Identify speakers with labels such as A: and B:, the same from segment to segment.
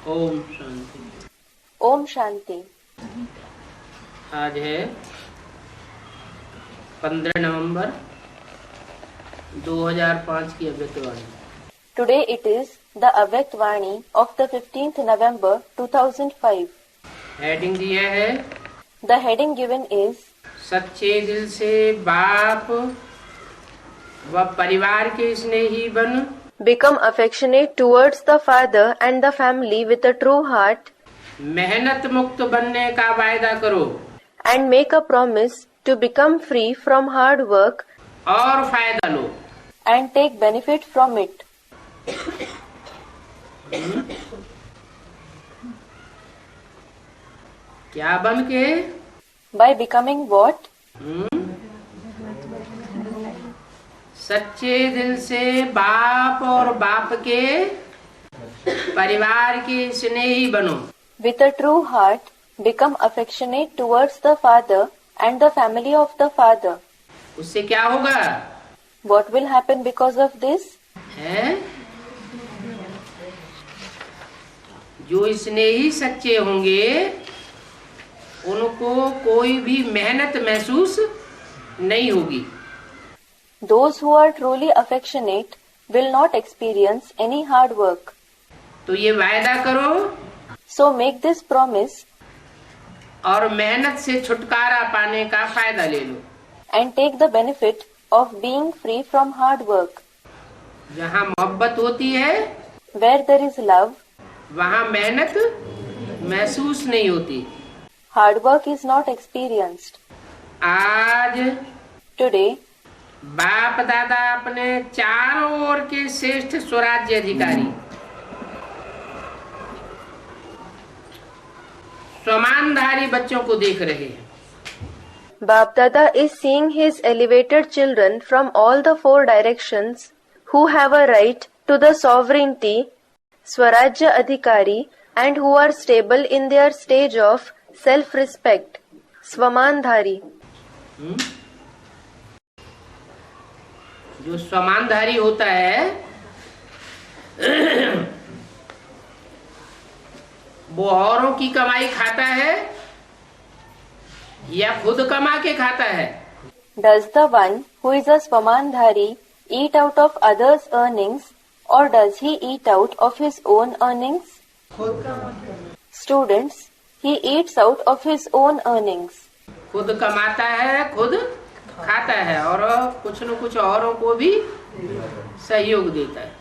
A: ओम शांति।
B: ओम शांति।
A: आज है 15 नवंबर 2005 की अव्यक्तवाणी।
B: Today it is the Avyakt Vani of the 15th November 2005.
A: Heading दिया है,
B: The heading given is
A: सच्चे दिल से बाप व परिवार के स्नेही बन,
B: Become affectionate towards the father and the family with a true heart
A: मेहनत मुक्त बनने का वायदा करो
B: and make a promise to become free from hard work
A: और फायदा लो।
B: and take benefit from it.
A: क्या बन के?
B: By becoming what?
A: सच्चे दिल से बाप और बाप के परिवार के स्नेही बनो।
B: With a true heart, become affectionate towards the father and the family of the father.
A: उससे क्या होगा?
B: What will happen because of this?
A: है जो स्नेही सच्चे होंगे उनको कोई भी मेहनत महसूस नहीं होगी।
B: Those who are truly affectionate will not experience any hard work.
A: तो ये वायदा करो
B: So make this promise
A: और मेहनत से छुटकारा पाने का फायदा ले लो।
B: and take the benefit of being free from hard work.
A: जहाँ मोहब्बत होती है
B: Where there is love,
A: वहाँ मेहनत महसूस नहीं होती।
B: hard work is not experienced.
A: आज
B: Today,
A: बाप दादा अपने चारों ओर के श्रेष्ठ स्वराज्य अधिकारी स्वमानधारी बच्चों को देख रहे हैं।
B: Bap Dada is seeing his elevated children from all the four directions who have a right to the sovereignty, Swarajya Adhikari, and who are stable in their stage of self-respect, Swamandhari.
A: जो स्वमानधारी होता है वो औरों की कमाई खाता है या खुद कमा के खाता है?
B: Does the one who is a Swamandhari eat out of others' earnings or does he eat out of his own earnings? Students, he eats out of his own earnings.
A: खुद कमाता है, खुद खाता है और कुछ न कुछ औरों को भी सहयोग देता है।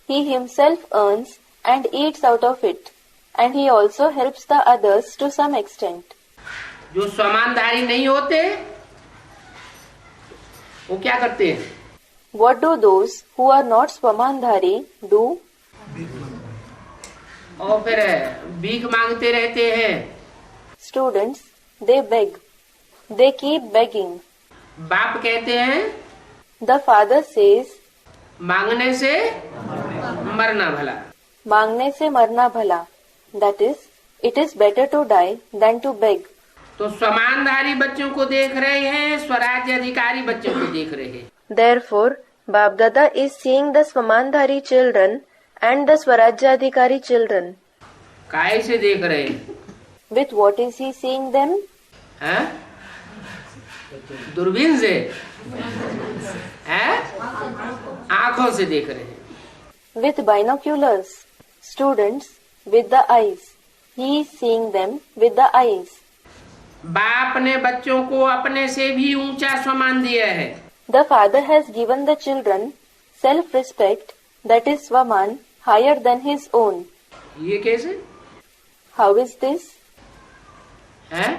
B: He himself earns and eats out of it, and he also helps the others to some extent.
A: जो स्वमानधारी नहीं होते वो क्या करते हैं?
B: What do those who are not Swamandhari do?
A: और फिर भीख मांगते रहते हैं।
B: Students, they beg. They keep begging.
A: बाप कहते हैं
B: The father says,
A: मांगने से मरना भला।
B: मांगने से मरना भला. That is, it is better to die than to beg.
A: तो स्वमानधारी बच्चों को देख रहे हैं, स्वराज्य अधिकारी बच्चों को देख रहे हैं।
B: Therefore, Bap Dada is seeing the Swamandhari children and the Swarajya Adhikari children.
A: काहे से देख रहे हैं?
B: With what is he seeing them?
A: हैं? दूरबीन से? हैं? आंखों से देख रहे हैं।
B: With binoculars. Students, with the eyes. He is seeing them with the eyes.
A: बाप ने बच्चों को अपने से भी ऊंचा सम्मान दिया है।
B: The father has given the children self-respect, that is Swaman, higher than his own.
A: ये कैसे?
B: How is this?
A: हैं?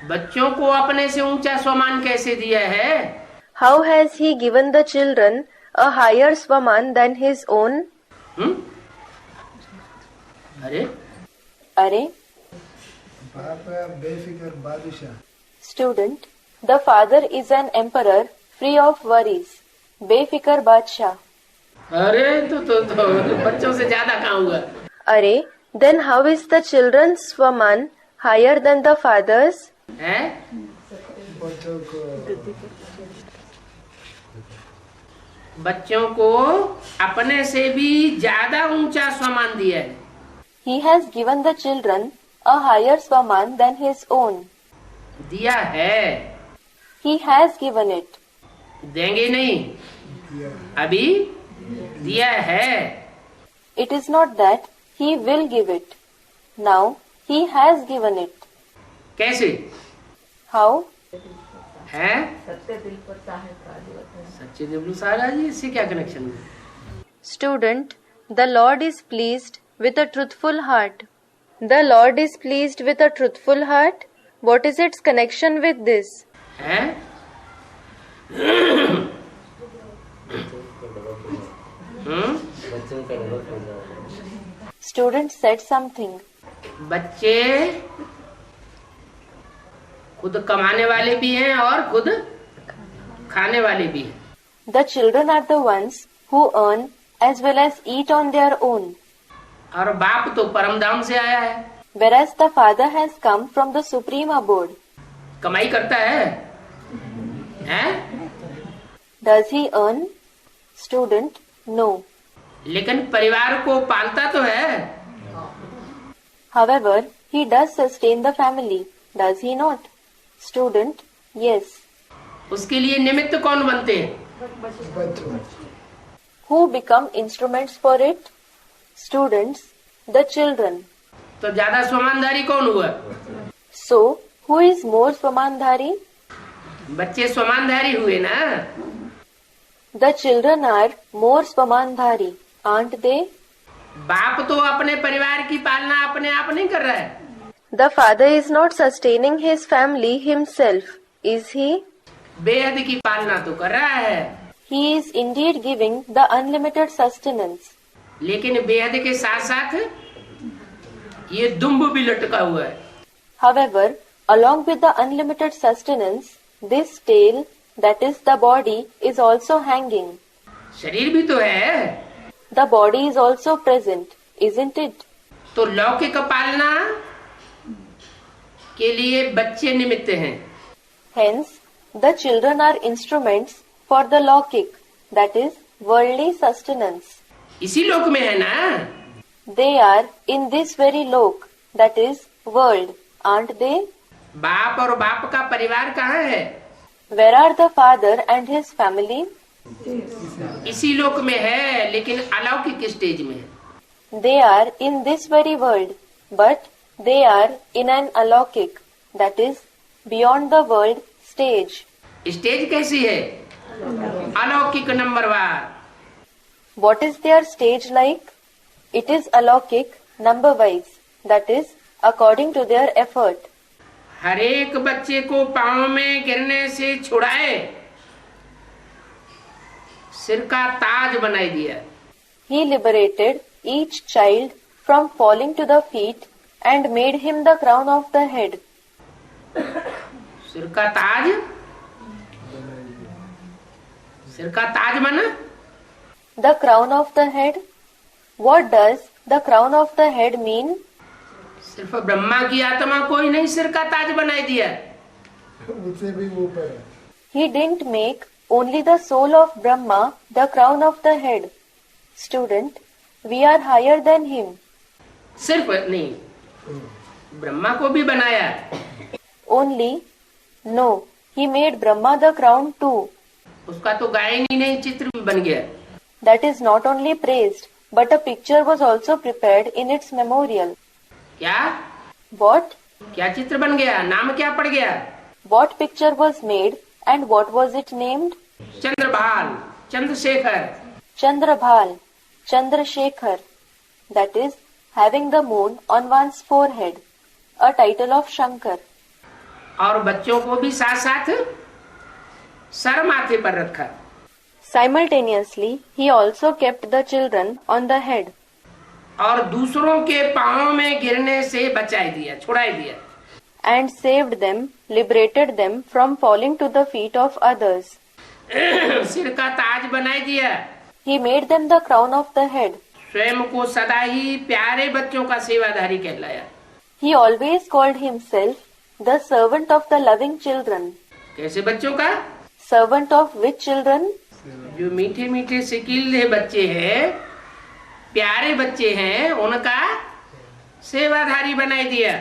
A: बच्चों को अपने से ऊंचा सम्मान कैसे दिया है?
B: How has he given the children a higher Swaman than his own?
A: अरे
B: Are?
C: बाप बेफिक्र बादशाह।
B: Student, the father is an emperor free of worries. बेफिक्र बादशाह.
A: अरे तो बच्चों से ज्यादा कहाँ हुआ?
B: Are? Then how is the children's Swaman higher than the father's?
A: है?
C: बच्चों को
A: बच्चों को अपने से भी ज्यादा ऊंचा सम्मान दिया है।
B: He has given the children a higher Swaman than his own.
A: दिया है,
B: He has given it.
A: देंगे नहीं, अभी दिया है।
B: It is not that he will give it. Now he has given it.
A: कैसे
B: How?
A: है? सच्चे दिल पर सारा जी, इससे क्या कनेक्शन है?
B: Student, the Lord is pleased with a truthful heart. The Lord is pleased with a truthful heart. What is its connection with this?
A: है?
B: Student said something.
A: बच्चे खुद कमाने वाले भी हैं और खुद खाने वाले भी हैं।
B: The children are the ones who earn as well as eat on their own.
A: और बाप तो परमधाम से आया है,
B: Whereas the father has come from the supreme abode.
A: कमाई करता है? हैं?
B: Does he earn? Student, no.
A: लेकिन परिवार को पालता तो है।
B: However, he does sustain the family. Does he not? Student, yes.
A: उसके लिए निमित्त कौन बनते हैं?
C: बच्चों
B: Who become instruments for it? Students, the children.
A: तो ज्यादा स्वमानधारी कौन हुआ?
B: So, who is more Swamandhari?
A: बच्चे स्वमानधारी हुए ना।
B: The children are more Swamandhari, aren't they?
A: बाप तो अपने परिवार की पालना अपने आप नहीं कर रहा है।
B: The father is not sustaining his family himself, is he?
A: बेहद की पालना तो कर रहा है,
B: He is indeed giving the unlimited sustenance.
A: लेकिन बेहद के साथ साथ ये दुम्ब भी लटका हुआ है।
B: However, along with the unlimited sustenance, this tail, that is the body, is also hanging.
A: शरीर भी तो है,
B: The body is also present, isn't it?
A: तो लौकिक पालना के लिए बच्चे निमित्त हैं।
B: Hence, the children are instruments for the Lokik, that is, worldly sustenance.
A: इसी लोक में है ना।
B: They are in this very lok, that is, world, aren't they?
A: बाप और बाप का परिवार कहाँ है?
B: Where are the father and his family?
A: इसी लोक में है, लेकिन अलौकिक स्टेज में है।
B: They are in this very world, but they are in an alokik, that is, beyond the world stage.
A: Stage कैसी है? अलौकिक number war.
B: What is their stage like? It is alokik number wise, that is, according to their effort.
A: हर एक बच्चे को पांव में गिरने से छुड़ाए, सिर का ताज बनाई दिया।
B: He liberated each child from falling to the feet and made him the crown of the head.
A: सिर का ताज, सिर का ताज माना
B: The crown of the head? What does the crown of the head mean?
A: सिर्फ ब्रह्मा की आत्मा को ही नहीं सिर का ताज बनाई दिया।
C: उससे भी ऊपर है।
B: He didn't make only the soul of Brahma the crown of the head. Student, we are higher than him.
A: सिर्फ नहीं, ब्रह्मा को भी बनाया।
B: Only? No, he made Brahma the crown too.
A: उसका तो गायन ही नहीं, चित्र भी बन गया।
B: That is not only praised, but a picture was also prepared in its memorial.
A: क्या?
B: What?
A: क्या चित्र बन गया? नाम क्या पड़ गया?
B: What picture was made and what was it named?
A: चंद्रभाल, Chandrashekhar.
B: Chandrabhal, Chandrasekhar. That is, having the moon on one's forehead. A title of Shankar.
A: और बच्चों को भी साथ साथ सर माथे पर रखा।
B: Simultaneously, he also kept the children on the head.
A: और दूसरों के पांव में गिरने से बचाई दिया, छुड़ाई दिया।
B: And saved them, liberated them from falling to the feet of others.
A: सिर का ताज बनाई दिया।
B: He made them the crown of the head.
A: स्वयं को सदा ही प्यारे बच्चों का सेवाधारी कहलाया।
B: He always called himself the servant of the loving children.
A: कैसे बच्चों का?
B: Servant of which children?
A: जो मीठे मीठे सिकिल्ले बच्चे हैं, प्यारे बच्चे हैं, उनका सेवाधारी बनाई दिया।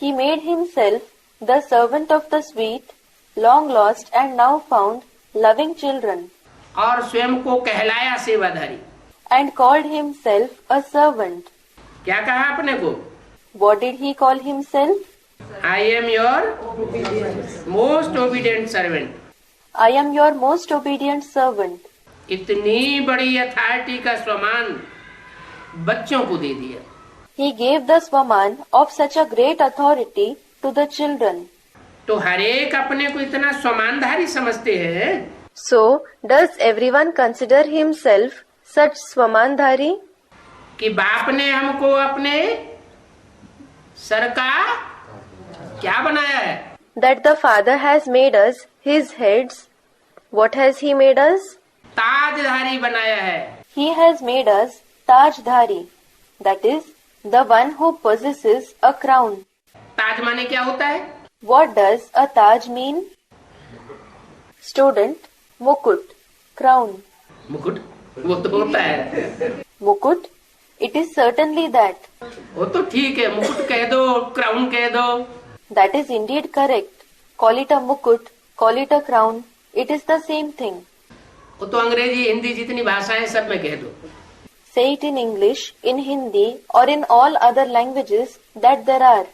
B: He made himself the servant of the sweet, long lost and now found, loving children,
A: और स्वयं को कहलाया सेवाधारी।
B: and called himself a servant.
A: क्या कहा आपने को?
B: What did he call himself?
A: I am your most obedient servant।
B: I am your most obedient servant.
A: इतनी बड़ी अथॉरिटी का स्वमान बच्चों को दे दिया।
B: He gave the Swaman of such a great authority to the children.
A: तो हर एक अपने को इतना स्वमानधारी समझते हैं।
B: So, does everyone consider himself such Swamandhari?
A: कि बाप ने हमको अपने सर का क्या बनाया है?
B: That the Father has made us his heads. What has he made us?
A: ताजधारी बनाया है।
B: He has made us Tajdhari. That is, the one who possesses a crown.
A: ताज माने क्या होता है?
B: What does a Taj mean? Student, Mukut, crown.
A: मुकुट वो तो होता है।
B: Mukut? It is certainly that.
A: वो तो ठीक है, मुकुट कह दो, क्राउन कह दो।
B: That is indeed correct. Call it a mukut, call it a crown. It is the same thing.
A: वो तो अंग्रेजी हिंदी जितनी भाषाएं सब में कह दो।
B: Say it in English, in Hindi or in all other languages that there are.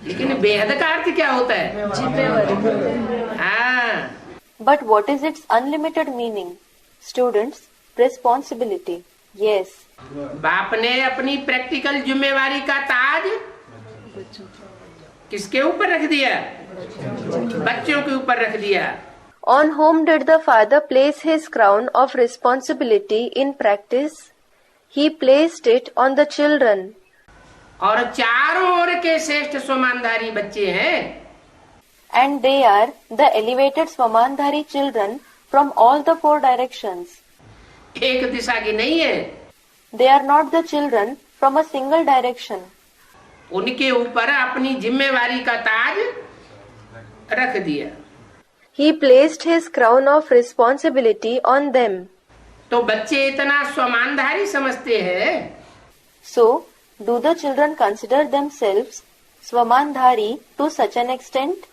A: लेकिन बेहद का अर्थ क्या होता है? हाँ,
B: But what is its unlimited meaning? Students, responsibility. Yes.
A: बाप ने अपनी प्रैक्टिकल जिम्मेवारी का ताज किसके ऊपर रख दिया? बच्चों के ऊपर रख दिया।
B: On whom did the Father place his crown of responsibility in practice? He placed it on the children.
A: और चारों ओर के श्रेष्ठ स्वमानधारी बच्चे हैं।
B: And they are the elevated Swamandhari children from all the four directions.
A: एक दिशा की नहीं है।
B: They are not the children from a single direction.
A: उनके ऊपर अपनी जिम्मेवारी का ताज रख दिया।
B: He placed his crown of responsibility on them.
A: तो बच्चे इतना स्वमानधारी समझते हैं।
B: So, do the children consider themselves Swamandhari to such an extent?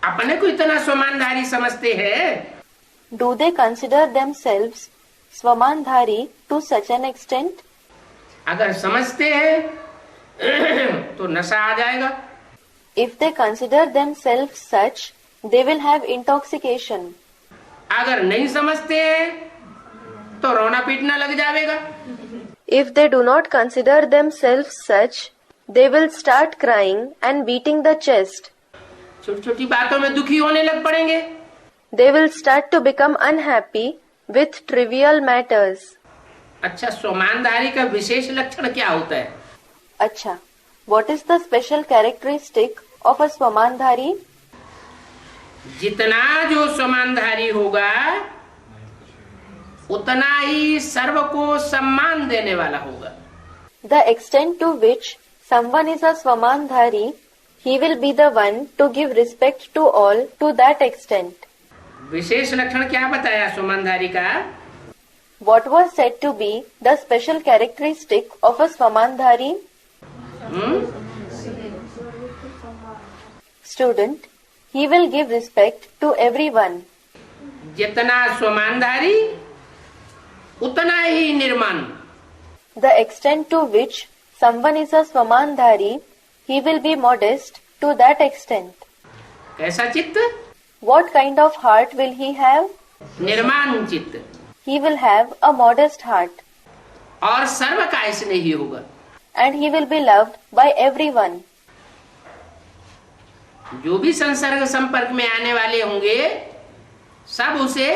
A: अपने को इतना स्वमानधारी समझते हैं।
B: Do they consider themselves Swamandhari to such an extent?
A: अगर समझते हैं तो नशा आ जाएगा।
B: If they consider themselves such, they will have intoxication.
A: अगर नहीं समझते हैं तो रोना पीटना लग जाएगा।
B: If they do not consider themselves such, they will start crying and beating the chest.
A: छोटी छोटी बातों में दुखी होने लग पड़ेंगे।
B: They will start to become unhappy with trivial matters.
A: अच्छा, स्वमानधारी का विशेष लक्षण क्या होता है?
B: Acha, what is the special characteristic of a Swamandhari?
A: जितना जो स्वमानधारी होगा उतना ही सर्व को सम्मान देने वाला होगा।
B: The extent to which someone is a Swamandhari, he will be the one to give respect to all to that extent.
A: विशेष लक्षण क्या बताया स्वमानधारी का?
B: What was said to be the special characteristic of a Swamandhari? Student, he will give respect to everyone.
A: जितना स्वमानधारी उतना ही निर्माण।
B: The extent to which someone is a Swamandhari, he will be modest to that extent.
A: कैसा चित्त?
B: What kind of heart will he have?
A: निर्माण चित्त।
B: He will have a modest heart,
A: और सर्व का स्नेही होगा।
B: and he will be loved by everyone.
A: जो भी संसर्ग संपर्क में आने वाले होंगे सब उसे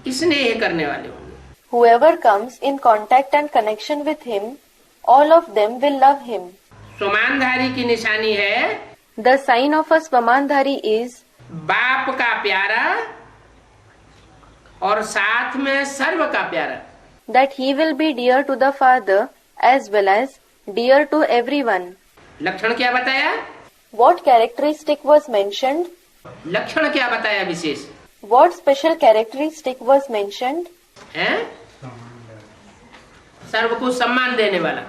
A: स्नेह करने वाले होंगे।
B: Whoever comes in contact and connection with him, all of them will love him.
A: स्वमानधारी की निशानी है
B: The sign of a Swamandhari is
A: बाप का प्यारा और साथ में सर्व का प्यारा।
B: that he will be dear to the Father as well as dear to everyone.
A: लक्षण क्या बताया?
B: What characteristic was mentioned?
A: लक्षण क्या बताया विशेष?
B: What special characteristic was mentioned?
A: हैं? सर्व को सम्मान देने वाला।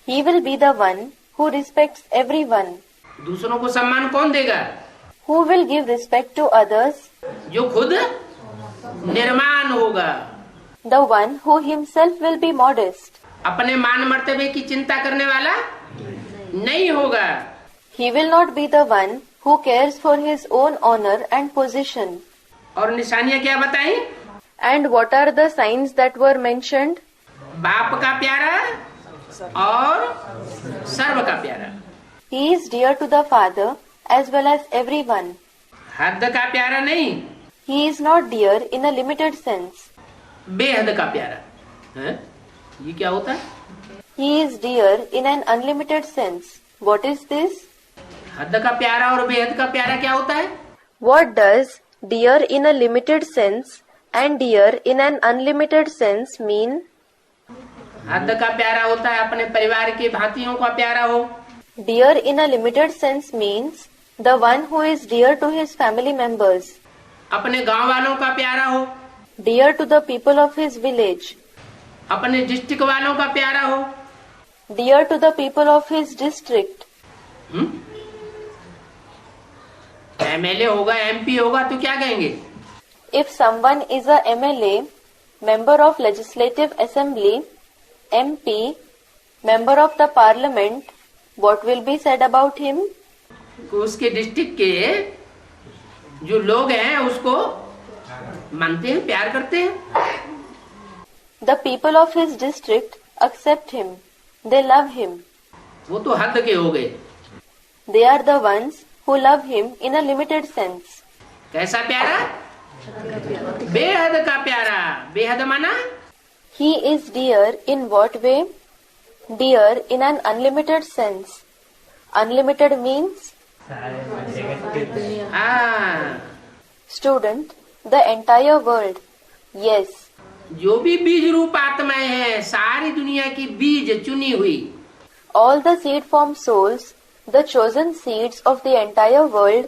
B: He will be the one who respects everyone.
A: दूसरों को सम्मान कौन देगा?
B: Who will give respect to others?
A: जो खुद निर्माण होगा,
B: The one who himself will be modest.
A: अपने मान मर्तबे की चिंता करने वाला नहीं होगा।
B: He will not be the one who cares for his own honor and position.
A: और निशानियां क्या बताई?
B: And what are the signs that were mentioned?
A: बाप का प्यारा और सर्व का प्यारा।
B: He is dear to the Father as well as everyone.
A: हद का प्यारा नहीं,
B: He is not dear in a limited sense.
A: बेहद का प्यारा है? ये क्या होता है?
B: He is dear in an unlimited sense. What is this?
A: हद का प्यारा और बेहद का प्यारा क्या होता है?
B: What does dear in a limited sense and dear in an unlimited sense mean?
A: हद का प्यारा होता है अपने परिवार के भांतियों का प्यारा हो।
B: Dear in a limited sense means the one who is dear to his family members,
A: अपने गांव वालों का प्यारा हो,
B: dear to the people of his village,
A: अपने डिस्ट्रिक्ट वालों का प्यारा हो।
B: dear to the people of his district.
A: MLA होगा, एमपी होगा तो क्या कहेंगे?
B: If someone is a MLA, member of Legislative Assembly, MP, member of the Parliament, what will be said about him?
A: उसके डिस्ट्रिक्ट के जो लोग हैं उसको मानते हैं, प्यार करते हैं।
B: The people of his district accept him. They love him.
A: वो तो हद के हो गए।
B: They are the ones who love him in a limited sense.
A: कैसा प्यारा? बेहद का प्यारा। बेहद माना
B: He is dear in what way? Dear in an unlimited sense. Unlimited means?
A: हाँ,
B: Student, the entire world. Yes.
A: जो भी बीज रूप आत्माएं हैं, सारी दुनिया की बीज चुनी हुई,
B: All the seed form souls, the chosen seeds of the entire world,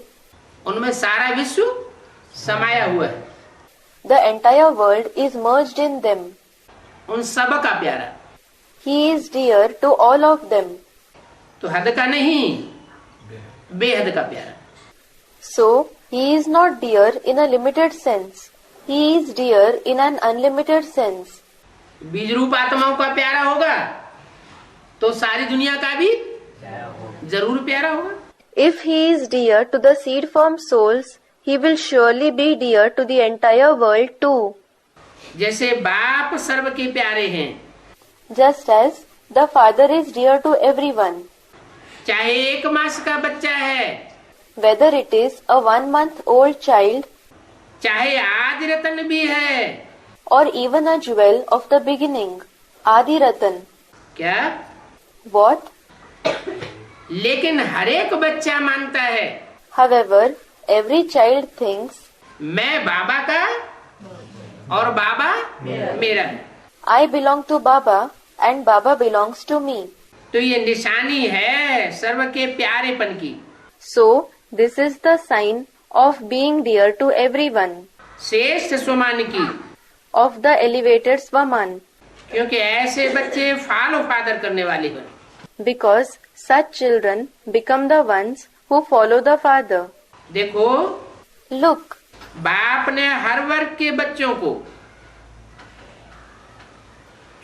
A: उनमें सारा विश्व समाया हुआ है।
B: the entire world is merged in them.
A: उन सब का प्यारा।
B: He is dear to all of them.
A: तो हद का नहीं, बेहद का प्यारा।
B: So, he is not dear in a limited sense. He is dear in an unlimited sense.
A: बीज रूप आत्माओं का प्यारा होगा तो सारी दुनिया का भी जरूर प्यारा होगा।
B: If he is dear to the seed form souls, he will surely be dear to the entire world too.
A: जैसे बाप सर्व के प्यारे हैं,
B: Just as the Father is dear to everyone,
A: चाहे 1 मास का बच्चा है,
B: whether it is a 1-month-old child
A: चाहे आदि रतन भी है।
B: or even a jewel of the beginning, Adi Ratan.
A: क्या?
B: What?
A: लेकिन हर एक बच्चा मानता है
B: However, every child thinks,
A: मैं बाबा का और बाबा मेरा है।
B: I belong to Baba and Baba belongs to me.
A: तो ये निशानी है सर्व के प्यारेपन की।
B: So, this is the sign of being dear to everyone,
A: श्रेष्ठ स्वमान की,
B: of the elevated Swaman,
A: क्योंकि ऐसे बच्चे फॉलो फादर करने वाले हैं।
B: because such children become the ones who follow the Father.
A: देखो,
B: Look,
A: बाप ने हर वर्ग के बच्चों को,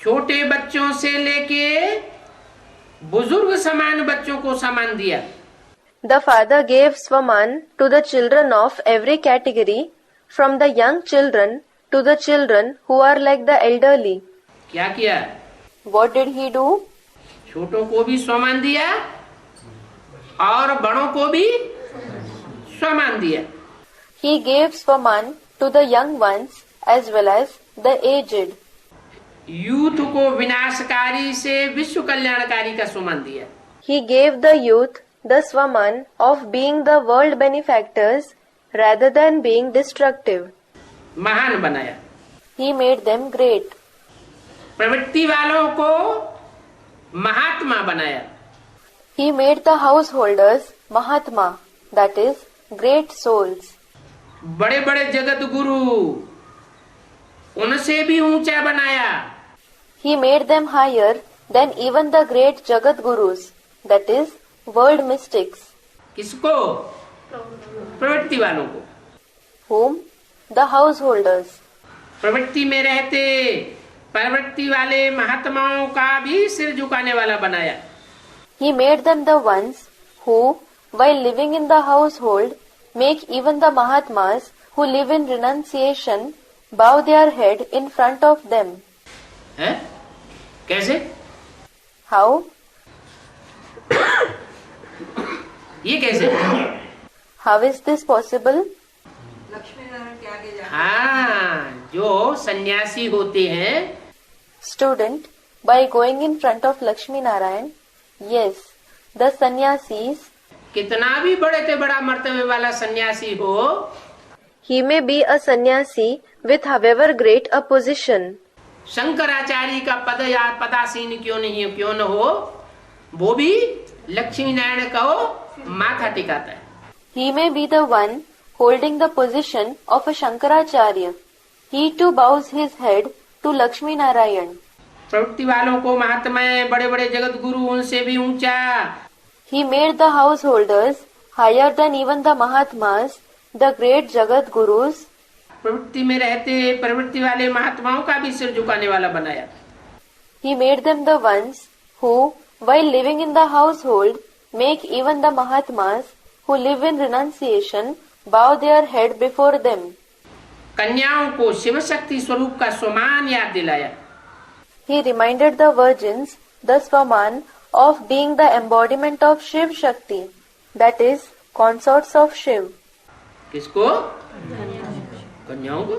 A: छोटे बच्चों से लेके बुजुर्ग समान बच्चों को सम्मान दिया।
B: the Father gave Swaman to the children of every category, from the young children to the children who are like the elderly.
A: क्या किया?
B: What did he do?
A: छोटों को भी सम्मान दिया और बड़ों को भी सम्मान दिया।
B: He gave Swaman to the young ones as well as the aged.
A: Youth को विनाशकारी से विश्व कल्याणकारी का सम्मान दिया।
B: He gave the youth the Swaman of being the world benefactors rather than being destructive.
A: महान बनाया।
B: He made them great.
A: प्रवृत्ति वालों को महात्मा बनाया।
B: He made the householders Mahatma, that is, great souls.
A: बड़े बड़े जगत गुरु उनसे भी ऊंचा बनाया।
B: He made them higher than even the great Jagat Gurus, that is, world mystics.
A: किसको? प्रवृत्ति वालों को।
B: Whom? The householders.
A: प्रवृत्ति में रहते प्रवृत्ति वाले महात्माओं का भी सिर झुकाने वाला बनाया।
B: He made them the ones who, while living in the household, make even the Mahatmas who live in renunciation bow their head in front of them.
A: है? कैसे?
B: How?
A: ये कैसे?
B: How is this possible?
A: हाँ, जो सन्यासी होते हैं,
B: Student, by going in front of Lakshmi Narayan, yes, the sannyasis,
A: कितना भी बड़े से बड़ा मर्तबे वाला सन्यासी हो,
B: he may be a sannyasi with however great a position.
A: Shankaracharya का पद या पदासीन क्यों न हो, वो भी लक्ष्मी नारायण को माथा टिकाता है।
B: He may be the one holding the position of a Shankaracharya. He too bows his head to Lakshmi Narayan.
A: प्रवृत्ति वालों को महात्मा बड़े बड़े जगत गुरु उनसे भी ऊंचा।
B: He made the householders higher than even the Mahatmas, the great Jagat Gurus.
A: प्रवृत्ति में रहते प्रवृत्ति वाले महात्माओं का भी सिर झुकाने वाला बनाया।
B: He made them the ones who, while living in the household, make even the Mahatmas who live in renunciation bow their head before them.
A: कन्याओं को शिव शक्ति स्वरूप का स्वमान याद दिलाया।
B: He reminded the virgins the Swaman of being the embodiment of Shiv Shakti, that is, consorts of Shiv.
A: किसको? कन्याओं को।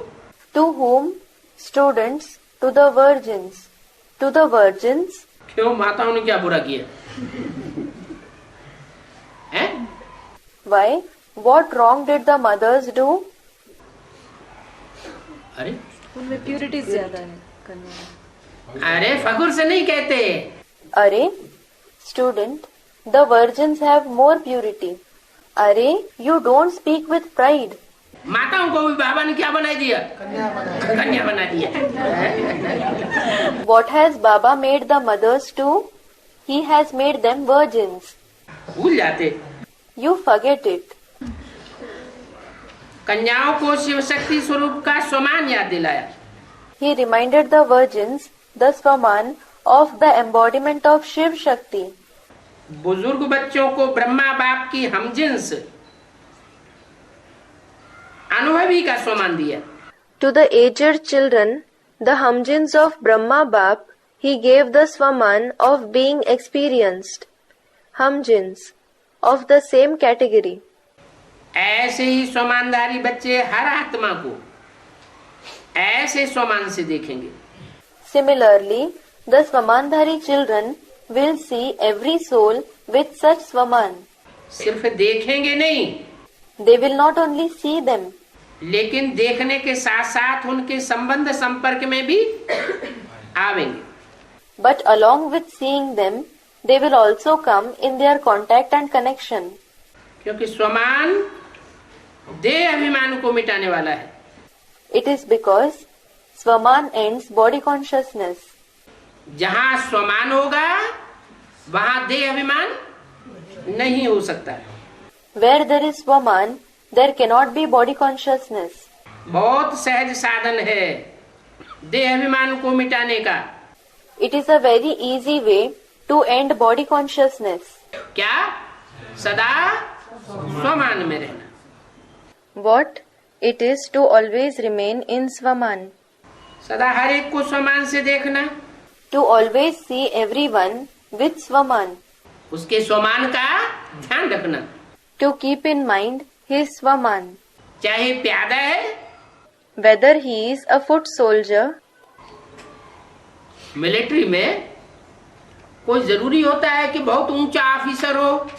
B: To whom? Students, to the virgins. To the virgins.
A: क्यों? माताओं ने क्या बुरा किया? हैं?
B: Why? What wrong did the mothers do?
A: अरे
D: उनमें प्यूरिटी ज्यादा है कन्या।
A: अरे फखुर से नहीं कहते।
B: Are, student, the virgins have more purity. Are, you don't speak with pride.
A: माताओं को भी बाबा ने क्या बना दिया? कन्या बना दिया।
B: What has Baba made the mothers do? He has made them virgins.
A: भूल जाते।
B: You forget it.
A: कन्याओं को शिव शक्ति स्वरूप का स्वमान याद दिलाया।
B: He reminded the virgins the Swaman of the embodiment of Shiv Shakti.
A: बुजुर्ग बच्चों को ब्रह्मा बाप की हमजिन्स अनुभवी का स्वमान दिया।
B: To the aged children, the humjins of Brahma Bap, he gave the Swaman of being experienced. Humjins, of the same category.
A: ऐसे ही स्वमानधारी बच्चे हर आत्मा को ऐसे स्वमान से देखेंगे।
B: Similarly, the Swamandhari children will see every soul with such Swaman.
A: सिर्फ देखेंगे नहीं,
B: They will not only see them,
A: लेकिन देखने के साथ साथ उनके संबंध संपर्क में भी आवेंगे।
B: but along with seeing them, they will also come in their contact and connection.
A: क्योंकि स्वमान देह अभिमान को मिटाने वाला है।
B: It is because Swaman ends body consciousness.
A: जहाँ स्वमान होगा वहाँ देह अभिमान नहीं हो सकता।
B: Where there is Swaman, there cannot be body consciousness.
A: बहुत सहज साधन है देह अभिमान को मिटाने का।
B: It is a very easy way to end body consciousness.
A: क्या? सदा स्वमान में रहना।
B: What? It is to always remain in Swaman.
A: सदा हर एक को स्वमान से देखना,
B: To always see everyone with Swaman.
A: उसके स्वमान का ध्यान रखना।
B: To keep in mind his Swaman.
A: चाहे प्यादा है,
B: Whether he is a foot soldier,
A: military में कोई जरूरी होता है कि बहुत ऊंचा ऑफिसर हो।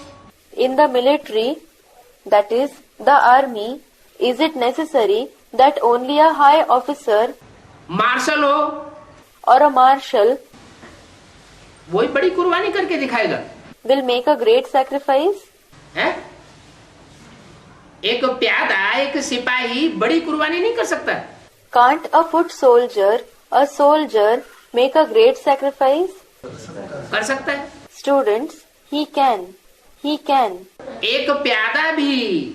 B: in the military, that is, the army, is it necessary that only a high officer
A: marshal हो,
B: or a marshal
A: वही बड़ी कुर्बानी करके दिखाएगा।
B: will make a great sacrifice?
A: है? एक प्यादा, एक सिपाही बड़ी कुर्बानी नहीं कर सकता।
B: Can't a foot soldier make a great sacrifice?
A: कर सकता है।
B: Students, he can.
A: एक प्यादा भी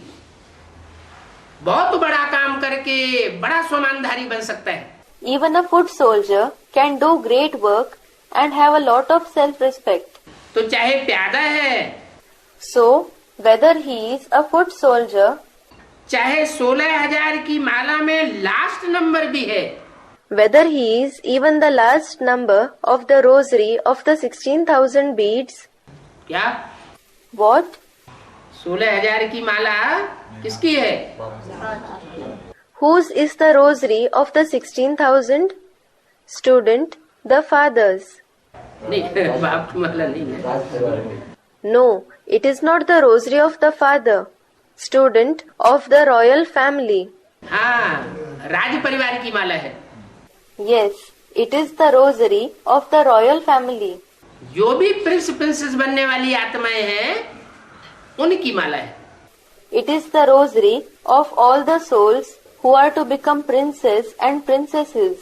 A: बहुत बड़ा काम करके बड़ा स्वमानधारी बन सकता है।
B: Even a foot soldier can do great work and have a lot of self-respect.
A: तो चाहे प्यादा है,
B: So, whether he is a foot soldier,
A: चाहे 16,000 की माला में लास्ट नंबर भी है,
B: whether he is even the last number of the rosary of the 16,000 beads,
A: क्या
B: what?
A: 16,000 की माला किसकी है?
B: Whose is the rosary of the 16,000? Student, the father's.
A: नहीं, बाप की माला नहीं है।
B: No, it is not the rosary of the father. Student, of the royal family.
A: हाँ, राज परिवार की माला है।
B: Yes, it is the rosary of the royal family.
A: जो भी प्रिंस प्रिंसेस बनने वाली आत्माएं हैं, उनकी माला है।
B: It is the rosary of all the souls who are to become princes and princesses.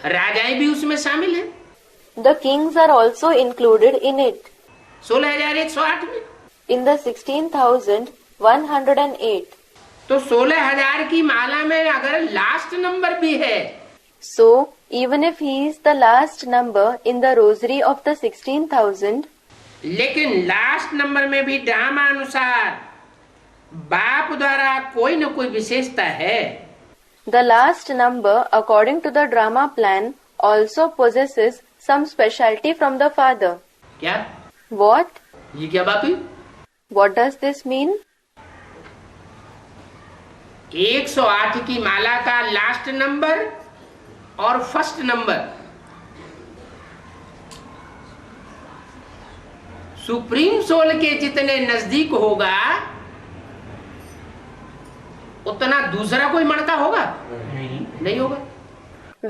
A: राजाएं भी उसमें शामिल हैं।
B: The kings are also included in it.
A: 16,108 में।
B: In the 16,108.
A: तो 16,000 की माला में अगर लास्ट नंबर भी है,
B: So, even if he is the last number in the rosary of the 16,000,
A: लेकिन लास्ट नंबर में भी ड्रामा अनुसार बाप द्वारा कोई न कोई विशेषता है।
B: the last number according to the drama plan also possesses some specialty from the father.
A: क्या
B: What?
A: ये क्या बाप है?
B: What does this mean?
A: 108 की माला का लास्ट नंबर और फर्स्ट नंबर सुप्रीम सोल के जितने नजदीक होगा, उतना दूसरा कोई मणका होगा? नहीं होगा।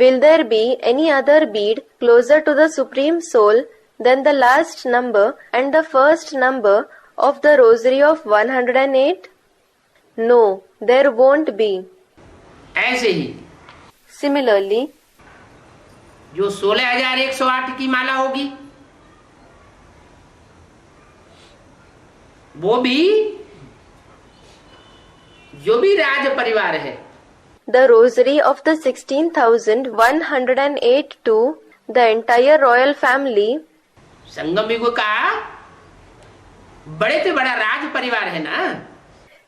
B: Will there be any other bead closer to the Supreme Soul than the last number and the first number of the rosary of 108? No, there won't be.
A: ऐसे ही
B: Similarly,
A: जो 16,108 की माला होगी, वो भी जो भी राज परिवार है,
B: the rosary of the 16,108 to the entire royal family,
A: संगम युग का बड़े से बड़ा राज परिवार है ना।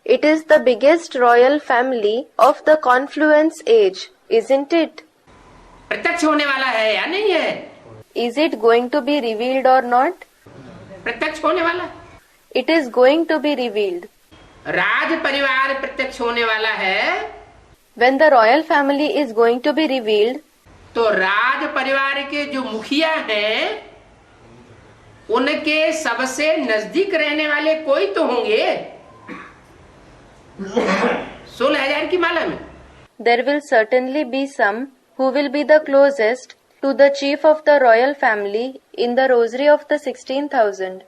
B: it is the biggest royal family of the confluence age, isn't it?
A: प्रत्यक्ष होने वाला है या नहीं है?
B: Is it going to be revealed or not?
A: प्रत्यक्ष होने वाला।
B: It is going to be revealed.
A: राज परिवार प्रत्यक्ष होने वाला है,
B: When the royal family is going to be revealed,
A: तो राज परिवार के जो मुखिया हैं, उनके सबसे नजदीक रहने वाले कोई तो होंगे 16,000 की माला में।
B: there will certainly be some who will be the closest to the chief of the royal family in the rosary of the 16,000.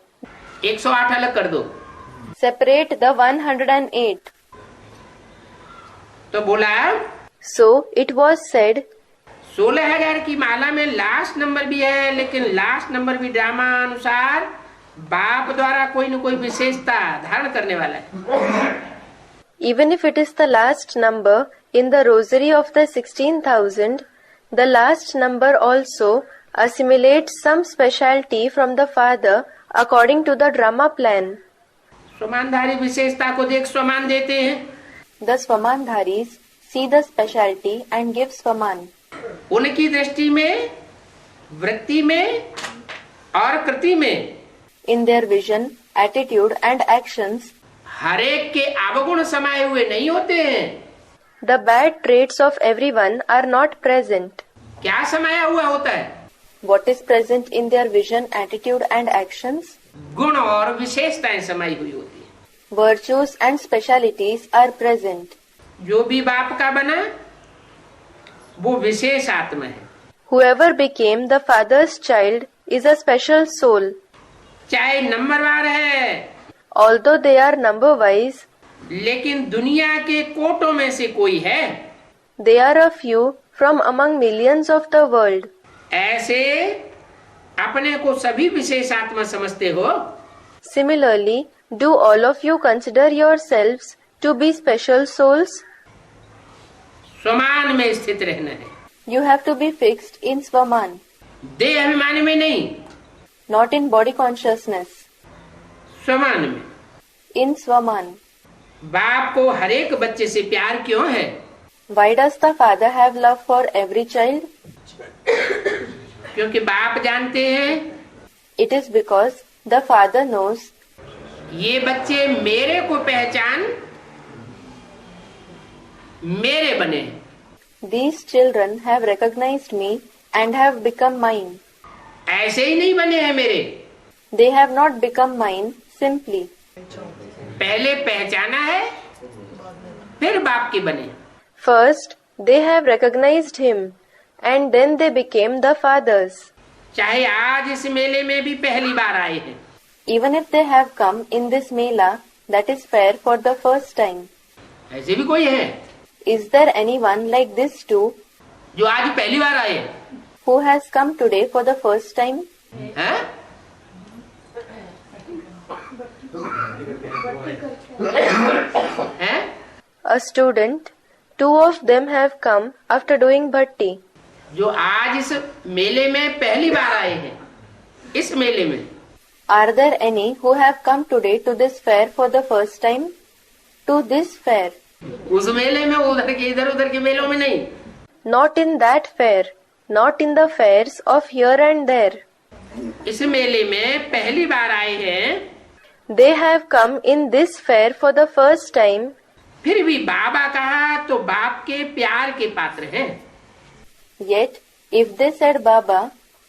A: 108 अलग कर दो।
B: Separate the 108.
A: तो बोला
B: So it was said,
A: 16,000 की माला में लास्ट नंबर भी है, लेकिन लास्ट नंबर भी ड्रामा अनुसार बाप द्वारा कोई न कोई विशेषता धारण करने वाला है।
B: even if it is the last number in the rosary of the 16,000, the last number also assimilates some specialty from the father according to the drama plan.
A: स्वमानधारी विशेषता को देख स्वमान देते हैं।
B: The Swamandharis see the specialty and give Swaman.
A: उनकी दृष्टि में, वृत्ति में और कृति में
B: In their vision, attitude and actions,
A: हरेक के अवगुण समाये हुए नहीं होते हैं।
B: the bad traits of everyone are not present.
A: क्या समाया हुआ होता है?
B: What is present in their vision, attitude and actions?
A: गुण और विशेषताएं समाई हुई होती है।
B: Virtues and specialities are present.
A: जो भी बाप का बना वो विशेष आत्मा है।
B: Whoever became the father's child is a special soul.
A: चाहे नंबरवार है,
B: Although they are number wise,
A: लेकिन दुनिया के कोटों में से कोई है
B: They are a few from among millions of the world.
A: ऐसे अपने को सभी विशेष आत्मा समझते हो?
B: Similarly, do all of you consider yourselves to be special souls?
A: स्वमान में स्थित रहना है,
B: You have to be fixed in Swaman,
A: देह अभिमानी में नहीं,
B: not in body consciousness,
A: स्वमान में।
B: in Swaman.
A: बाप को हर एक बच्चे से प्यार क्यों है?
B: Why does the father have love for every child?
A: क्योंकि बाप जानते हैं
B: It is because the father knows
A: ये बच्चे मेरे को पहचान मेरे बने हैं।
B: these children have recognized me and have become mine.
A: ऐसे ही नहीं बने हैं मेरे,
B: They have not become mine simply.
A: पहले पहचाना है फिर बाप के बने।
B: First, they have recognized him, and then they became the fathers.
A: चाहे आज इस मेले में भी पहली बार आए हैं,
B: Even if they have come in this Mela, that is fair, for the first time.
A: ऐसे भी कोई है
B: Is there anyone like this too,
A: जो आज पहली बार आए
B: who has come today for the first time?
A: हैं? हैं?
B: A student, two of them have come after doing bhatti.
A: जो आज इस मेले में पहली बार आए हैं, इस मेले में
B: Are there any who have come today to this fair for the first time? To this fair,
A: उस मेले में, उधर के इधर उधर के मेलों में नहीं।
B: not in that fair, not in the fairs of here and there.
A: इस मेले में पहली बार आए हैं,
B: They have come in this fair for the first time.
A: फिर भी बाबा कहा तो बाप के प्यार के पात्र हैं।
B: Yet, if they said Baba,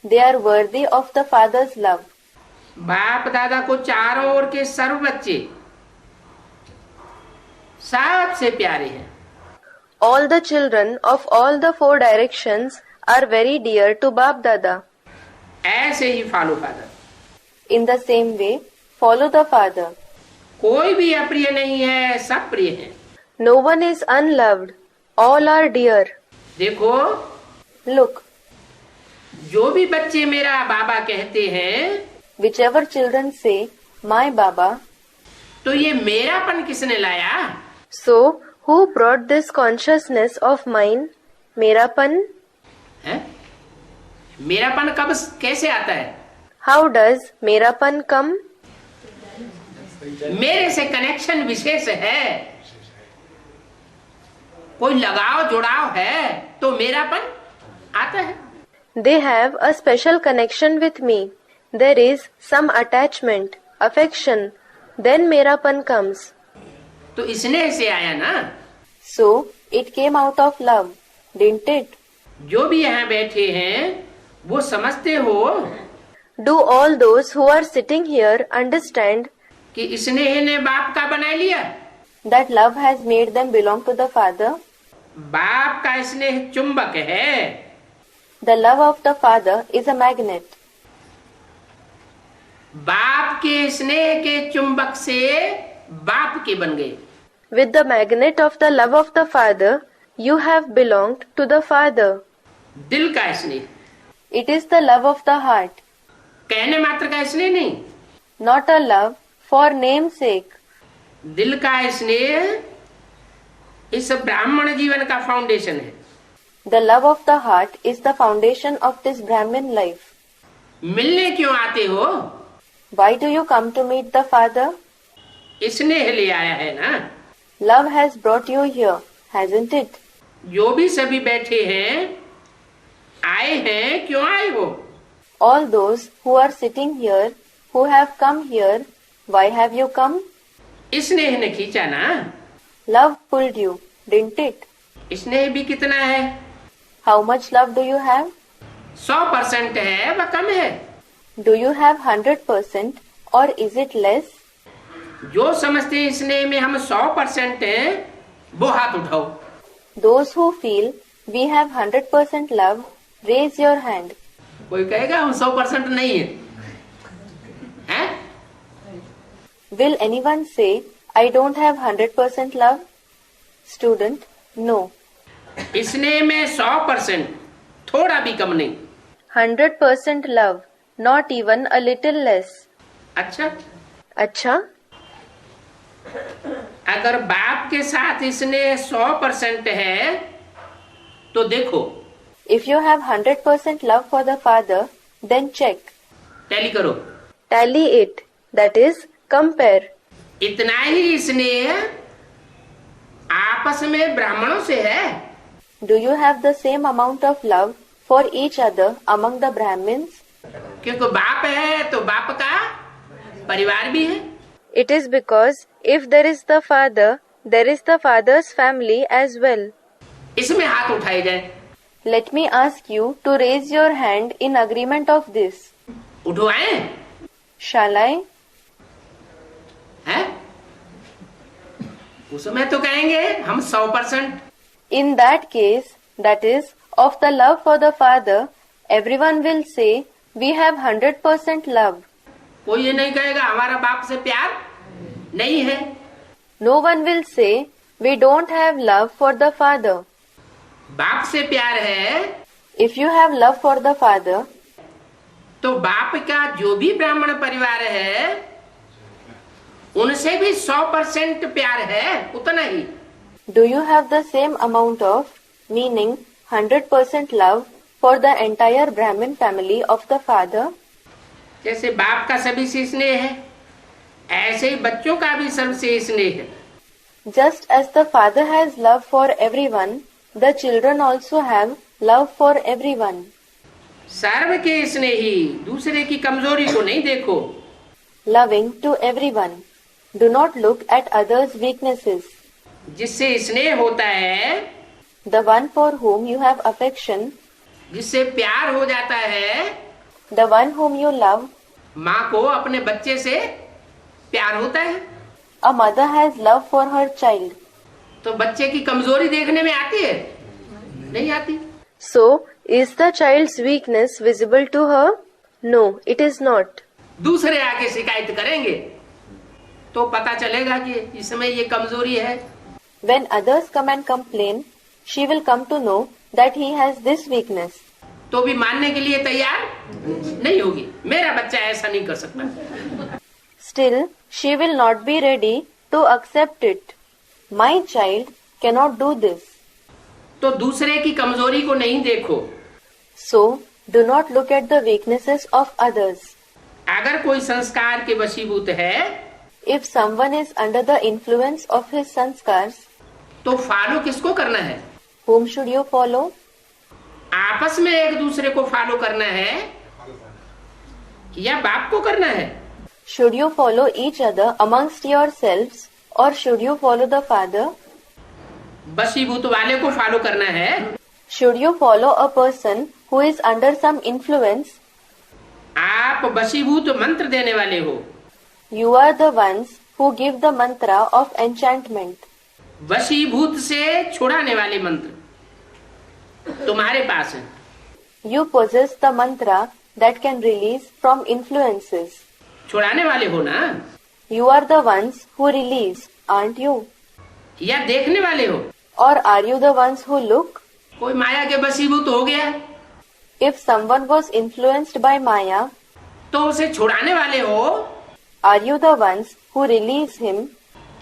B: they are worthy of the Father's love.
A: बाप दादा को चारों ओर के सर्व बच्चे सबसे प्यारे हैं।
B: All the children of all the four directions are very dear to Bap Dada.
A: ऐसे ही follow father,
B: In the same way, follow the Father.
A: कोई भी अप्रिय नहीं है, सब प्रिय हैं।
B: No one is unloved. All are dear.
A: देखो,
B: Look,
A: जो भी बच्चे मेरा बाबा कहते हैं,
B: whichever children say, My Baba,
A: तो ये मेरापन किसने लाया?
B: so who brought this consciousness of mine, Merapan?
A: है? मेरापन कब कैसे आता है?
B: How does Merapan come?
A: मेरे से कनेक्शन विशेष है, कोई लगाव जुड़ाव है तो मेरापन आता है।
B: They have a special connection with me. There is some attachment, affection. Then Merapan comes.
A: तो स्नेह से आया ना।
B: So it came out of love, didn't it?
A: जो भी यहाँ बैठे हैं वो समझते हो
B: Do all those who are sitting here understand
A: कि स्नेह ने बाप का बना लिया?
B: that love has made them belong to the Father?
A: बाप का स्नेह चुंबक है,
B: The love of the Father is a magnet.
A: बाप के स्नेह के चुंबक से बाप के बन गए।
B: With the magnet of the love of the Father, you have belonged to the Father.
A: दिल का स्नेह,
B: It is the love of the heart,
A: कहने मात्र का स्नेह नहीं,
B: not a love for name's sake.
A: दिल का स्नेह इस ब्राह्मण जीवन का फाउंडेशन है।
B: The love of the heart is the foundation of this Brahmin life.
A: मिलने क्यों आते हो?
B: Why do you come to meet the Father?
A: स्नेह ले आया है ना।
B: Love has brought you here, hasn't it?
A: जो भी सभी बैठे हैं, आए हैं, क्यों आए हो?
B: All those who are sitting here, who have come here, why have you come?
A: स्नेह ने खींचा ना।
B: Love pulled you, didn't it?
A: स्नेह भी कितना है?
B: How much love do you have?
A: 100% है व कम है?
B: Do you have 100% or is it less?
A: जो समझते हैं स्नेह में हम 100% हैं, वो हाथ उठाओ।
B: Those who feel we have 100% love, raise your hand.
A: कोई कहेगा हम 100% नहीं है, हैं?
B: Will anyone say I don't have 100% love. Student, no.
A: स्नेह में 100%, थोड़ा भी कम नहीं।
B: 100% love, not even a little less.
A: अच्छा,
B: अच्छा,
A: अगर बाप के साथ स्नेह 100% है तो देखो,
B: if you have 100% love for the father, then check.
A: Tally करो।
B: Tally it. That is, compare.
A: इतना ही स्नेह आपस में ब्राह्मणों से है।
B: Do you have the same amount of love for each other among the Brahmins?
A: क्योंकि बाप है तो बाप का परिवार भी है।
B: It is because if there is the father, there is the father's family as well.
A: इसमें हाथ उठाए जाए।
B: Let me ask you to raise your hand in agreement of this.
A: उठवाए
B: Shall I?
A: है, उसमें तो कहेंगे हम 100%।
B: In that case, that is, of the love for the father, everyone will say, we have 100% love.
A: कोई ये नहीं कहेगा हमारा बाप से प्यार नहीं है।
B: No one will say, we don't have love for the father.
A: बाप से प्यार है
B: If you have love for the father,
A: तो बाप का जो भी ब्राह्मण परिवार है उनसे भी 100% प्यार है, उतना ही।
B: do you have the same amount of, meaning 100% love for the entire Brahmin family of the father?
A: जैसे बाप का सभी से स्नेह है, ऐसे ही बच्चों का भी सबसे स्नेह है।
B: Just as the father has love for everyone, the children also have love for everyone.
A: सर्व के स्नेही, दूसरे की कमजोरी को नहीं देखो।
B: Loving to everyone. Do not look at others' weaknesses.
A: जिससे स्नेह होता है,
B: The one for whom you have affection,
A: जिससे प्यार हो जाता है,
B: the one whom you love,
A: माँ को अपने बच्चे से प्यार होता है,
B: a mother has love for her child.
A: तो बच्चे की कमजोरी देखने में आती है, नहीं आती।
B: So, is the child's weakness visible to her? No, it is not.
A: दूसरे आके शिकायत करेंगे तो पता चलेगा कि इसमें ये कमजोरी है।
B: When others come and complain, she will come to know that he has this weakness.
A: तो भी मानने के लिए तैयार नहीं होगी, मेरा बच्चा ऐसा नहीं कर सकता।
B: Still, she will not be ready to accept it. My child cannot do this.
A: तो दूसरे की कमजोरी को नहीं देखो।
B: So, do not look at the weaknesses of others.
A: अगर कोई संस्कार के वशीभूत है
B: If someone is under the influence of his sanskars,
A: तो फॉलो किसको करना है?
B: whom should you follow?
A: आपस में एक दूसरे को फॉलो करना है या बाप को करना है?
B: Should you follow each other amongst yourselves or should you follow the father?
A: वशीभूत वाले को फॉलो करना है।
B: Should you follow a person who is under some influence?
A: आप वशीभूत मंत्र देने वाले हो,
B: You are the ones who give the mantra of enchantment.
A: वशीभूत से छुड़ाने वाले मंत्र तुम्हारे पास है।
B: You possess the mantra that can release from influences.
A: छुड़ाने वाले हो ना?
B: You are the ones who release, aren't you?
A: या देखने वाले हो?
B: Or are you the ones who look?
A: कोई माया के वशीभूत हो गया
B: If someone was influenced by Maya,
A: तो उसे छुड़ाने वाले हो
B: are you the ones who release him?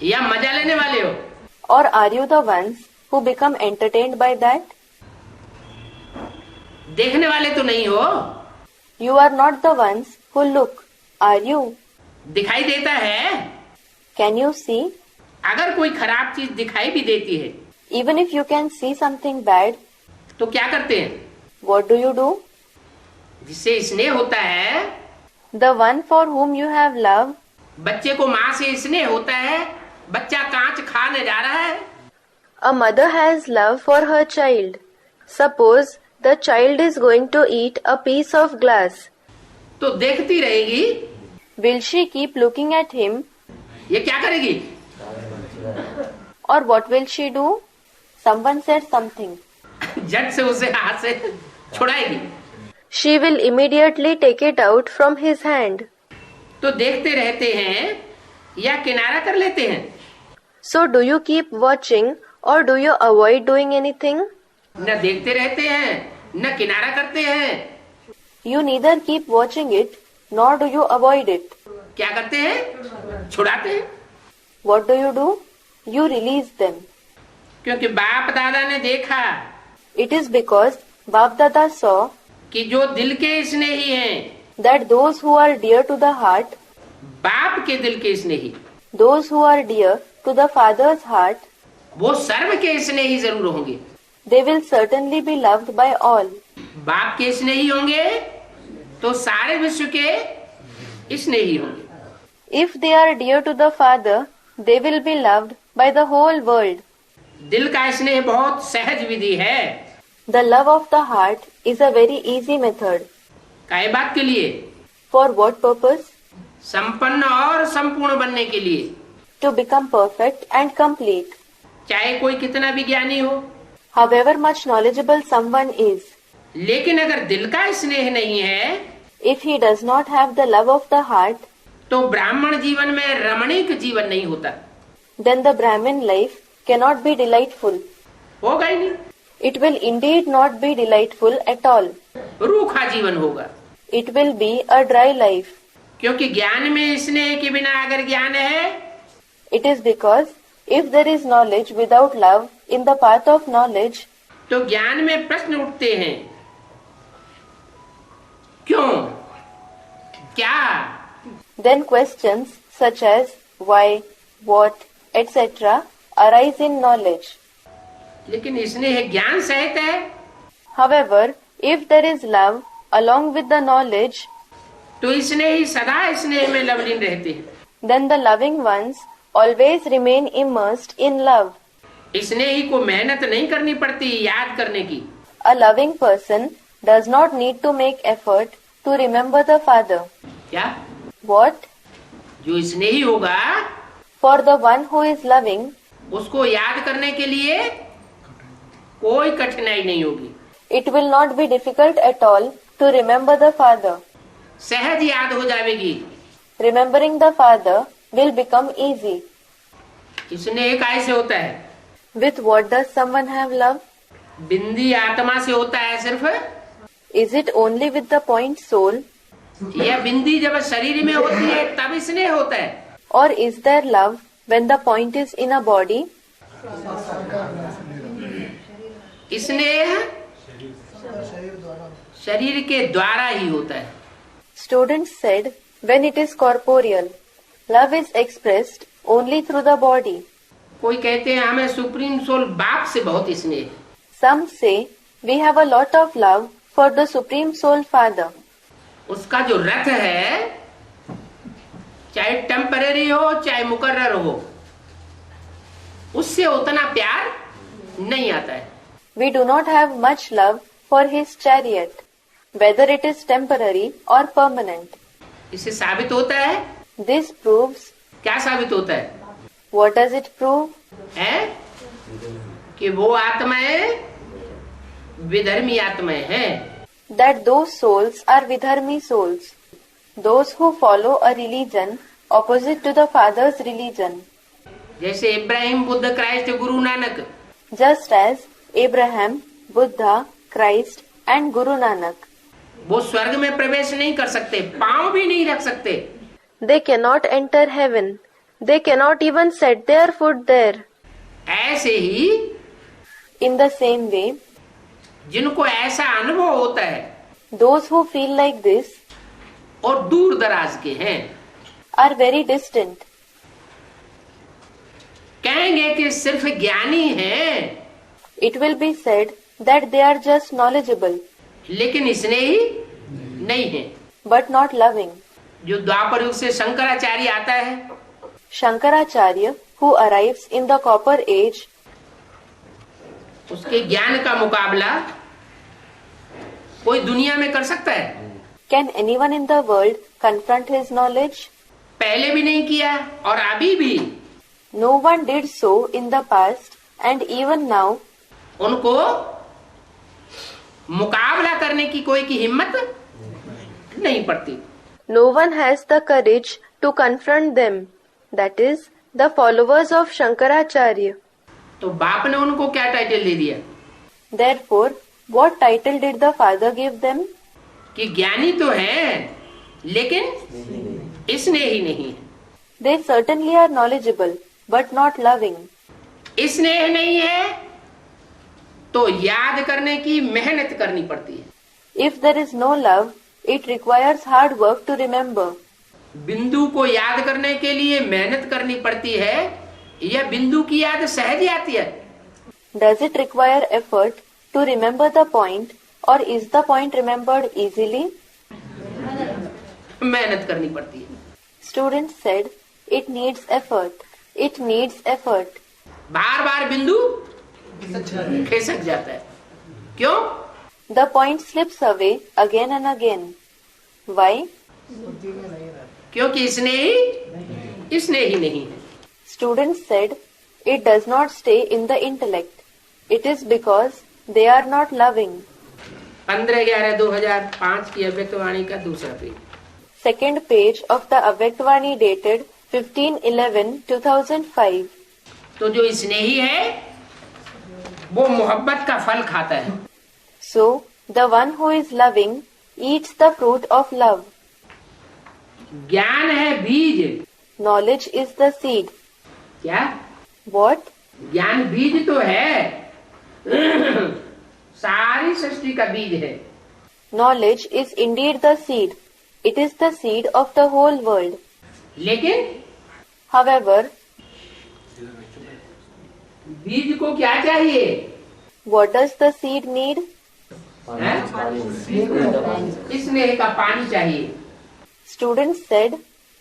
A: या मजा लेने वाले हो?
B: Or are you the ones who become entertained by that?
A: देखने वाले तो नहीं हो,
B: You are not the ones who look, are you?
A: दिखाई देता है।
B: Can you see?
A: अगर कोई खराब चीज दिखाई भी देती है
B: Even if you can see something bad,
A: तो क्या करते हैं?
B: what do you do?
A: जिससे स्नेह होता है,
B: The one for whom you have love,
A: बच्चे को माँ से स्नेह होता है, बच्चा कांच खाने जा रहा है,
B: a mother has love for her child. Suppose the child is going to eat a piece of glass.
A: तो देखती रहेगी।
B: Will she keep looking at him?
A: ये क्या करेगी?
B: Or what will she do? Someone said something.
A: झट से उसे हाथ से छुड़ाएगी।
B: She will immediately take it out from his hand.
A: तो देखते रहते हैं या किनारा कर लेते हैं?
B: So do you keep watching or do you avoid doing anything?
A: न देखते रहते हैं न किनारा करते हैं।
B: You neither keep watching it nor do you avoid it.
A: क्या करते हैं? छुड़ाते हैं।
B: What do you do? You release them.
A: क्योंकि बाप दादा ने देखा
B: It is because Bap Dada saw
A: कि जो दिल के स्नेही हैं,
B: that those who are dear to the heart,
A: बाप के दिल के स्नेही,
B: those who are dear to the Father's heart,
A: वो सर्व के स्नेही जरूर होंगे।
B: they will certainly be loved by all.
A: बाप के स्नेही होंगे तो सारे विश्व के स्नेही होंगे।
B: If they are dear to the Father, they will be loved by the whole world.
A: दिल का स्नेह बहुत सहज विधि है।
B: The love of the heart is a very easy method.
A: काय बात के लिए?
B: For what purpose?
A: संपन्न और संपूर्ण बनने के लिए।
B: To become perfect and complete.
A: चाहे कोई कितना भी ज्ञानी हो,
B: However much knowledgeable someone is,
A: लेकिन अगर दिल का स्नेह नहीं है
B: if he does not have the love of the heart,
A: तो ब्राह्मण जीवन में रमणीक जीवन नहीं होता।
B: then the Brahmin life cannot be delightful.
A: होगा ही नहीं।
B: It will indeed not be delightful at all.
A: रूखा जीवन होगा।
B: It will be a dry life.
A: क्योंकि ज्ञान में स्नेह के बिना अगर ज्ञान है
B: It is because if there is knowledge without love in the path of knowledge,
A: तो ज्ञान में प्रश्न उठते हैं। क्यों? क्या?
B: then questions such as why, what, etc. arise in knowledge.
A: लेकिन स्नेह ज्ञान सहित है
B: However, if there is love along with the knowledge,
A: तो स्नेही सदा स्नेह में लवलीन रहते हैं।
B: then the loving ones always remain immersed in love.
A: स्नेही को मेहनत नहीं करनी पड़ती याद करने की।
B: A loving person does not need to make effort to remember the Father.
A: क्या?
B: What?
A: जो स्नेही होगा
B: For the one who is loving,
A: उसको याद करने के लिए कोई कठिनाई नहीं होगी।
B: it will not be difficult at all to remember the Father.
A: सहज याद हो जाएगी।
B: Remembering the Father will become easy.
A: स्नेह कैसे होता है?
B: With what does someone have love?
A: बिंदी आत्मा से होता है सिर्फ।
B: Is it only with the point soul?
A: यह बिंदी जब शरीर में होती है तब स्नेह होता है।
B: Or is there love when the point is in a body?
A: स्नेह शरीर के द्वारा ही होता है।
B: Students said when it is corporeal, love is expressed only through the body.
A: कोई कहते हैं हमें सुप्रीम सोल बाप से बहुत स्नेह है।
B: Some say we have a lot of love for the Supreme Soul Father.
A: उसका जो रथ है चाहे टेम्परेरी हो चाहे मुकर्रर हो, उससे उतना प्यार नहीं आता है।
B: We do not have much love for his chariot, whether it is temporary or permanent.
A: इससे साबित होता है,
B: This proves,
A: क्या साबित होता है?
B: what does it prove?
A: है कि वो आत्माएं विधर्मी आत्माएं हैं।
B: That those souls are Vidharmi souls, those who follow a religion opposite to the Father's religion,
A: जैसे Ibrahim, Buddha, Christ, Guru Nanak.
B: just as Abraham, Buddha, Christ and Guru Nanak.
A: वो स्वर्ग में प्रवेश नहीं कर सकते, पांव भी नहीं रख सकते।
B: They cannot enter heaven. They cannot even set their foot there.
A: ऐसे ही
B: In the same way,
A: जिनको ऐसा अनुभव होता है
B: those who feel like this
A: और दूर दराज के हैं,
B: are very distant.
A: कहेंगे कि सिर्फ ज्ञानी हैं,
B: It will be said that they are just knowledgeable,
A: लेकिन इसने ही नहीं है।
B: but not loving.
A: जो द्वापर युग से शंकराचार्य आता है,
B: Shankaracharya, who arrives in the Copper Age,
A: उसके ज्ञान का मुकाबला कोई दुनिया में कर सकता है?
B: can anyone in the world confront his knowledge?
A: पहले भी नहीं किया और अभी भी
B: No one did so in the past, and even now,
A: उनको मुकाबला करने की कोई की हिम्मत नहीं पड़ती।
B: no one has the courage to confront them. That is, the followers of Shankaracharya.
A: तो बाप ने उनको क्या टाइटल दे दिया
B: Therefore, what title did the father give them?
A: कि ज्ञानी तो है लेकिन स्नेही नहीं है।
B: They certainly are knowledgeable, but not loving.
A: स्नेह नहीं है तो याद करने की मेहनत करनी पड़ती है।
B: If there is no love, it requires hard work to remember.
A: बिंदु को याद करने के लिए मेहनत करनी पड़ती है या बिंदु की याद सहज आती है?
B: Does it require effort to remember the point, or is the point remembered easily?
A: मेहनत करनी पड़ती है।
B: Students said, it needs effort. It needs effort.
A: बार बार बिंदु खिसक जाता है। क्यों?
B: The point slips away again and again. Why?
A: क्योंकि स्नेही नहीं है।
B: Students said, it does not stay in the intellect. It is because they are not loving.
A: 15/11/2005 की अव्यक्तवाणी का दूसरा page.
B: Second page of the Avyaktavani dated 15/11/2005.
A: तो जो स्नेही है वो मोहब्बत का फल खाता है।
B: So, the one who is loving eats the fruit of love.
A: ज्ञान है बीज।
B: Knowledge is the seed.
A: क्या?
B: What?
A: ज्ञान बीज तो है सारी सृष्टि का बीज है।
B: Knowledge is indeed the seed. It is the seed of the whole world.
A: लेकिन
B: However,
A: बीज को क्या चाहिए?
B: what does the seed need?
A: स्नेह का पानी चाहिए।
B: Students said,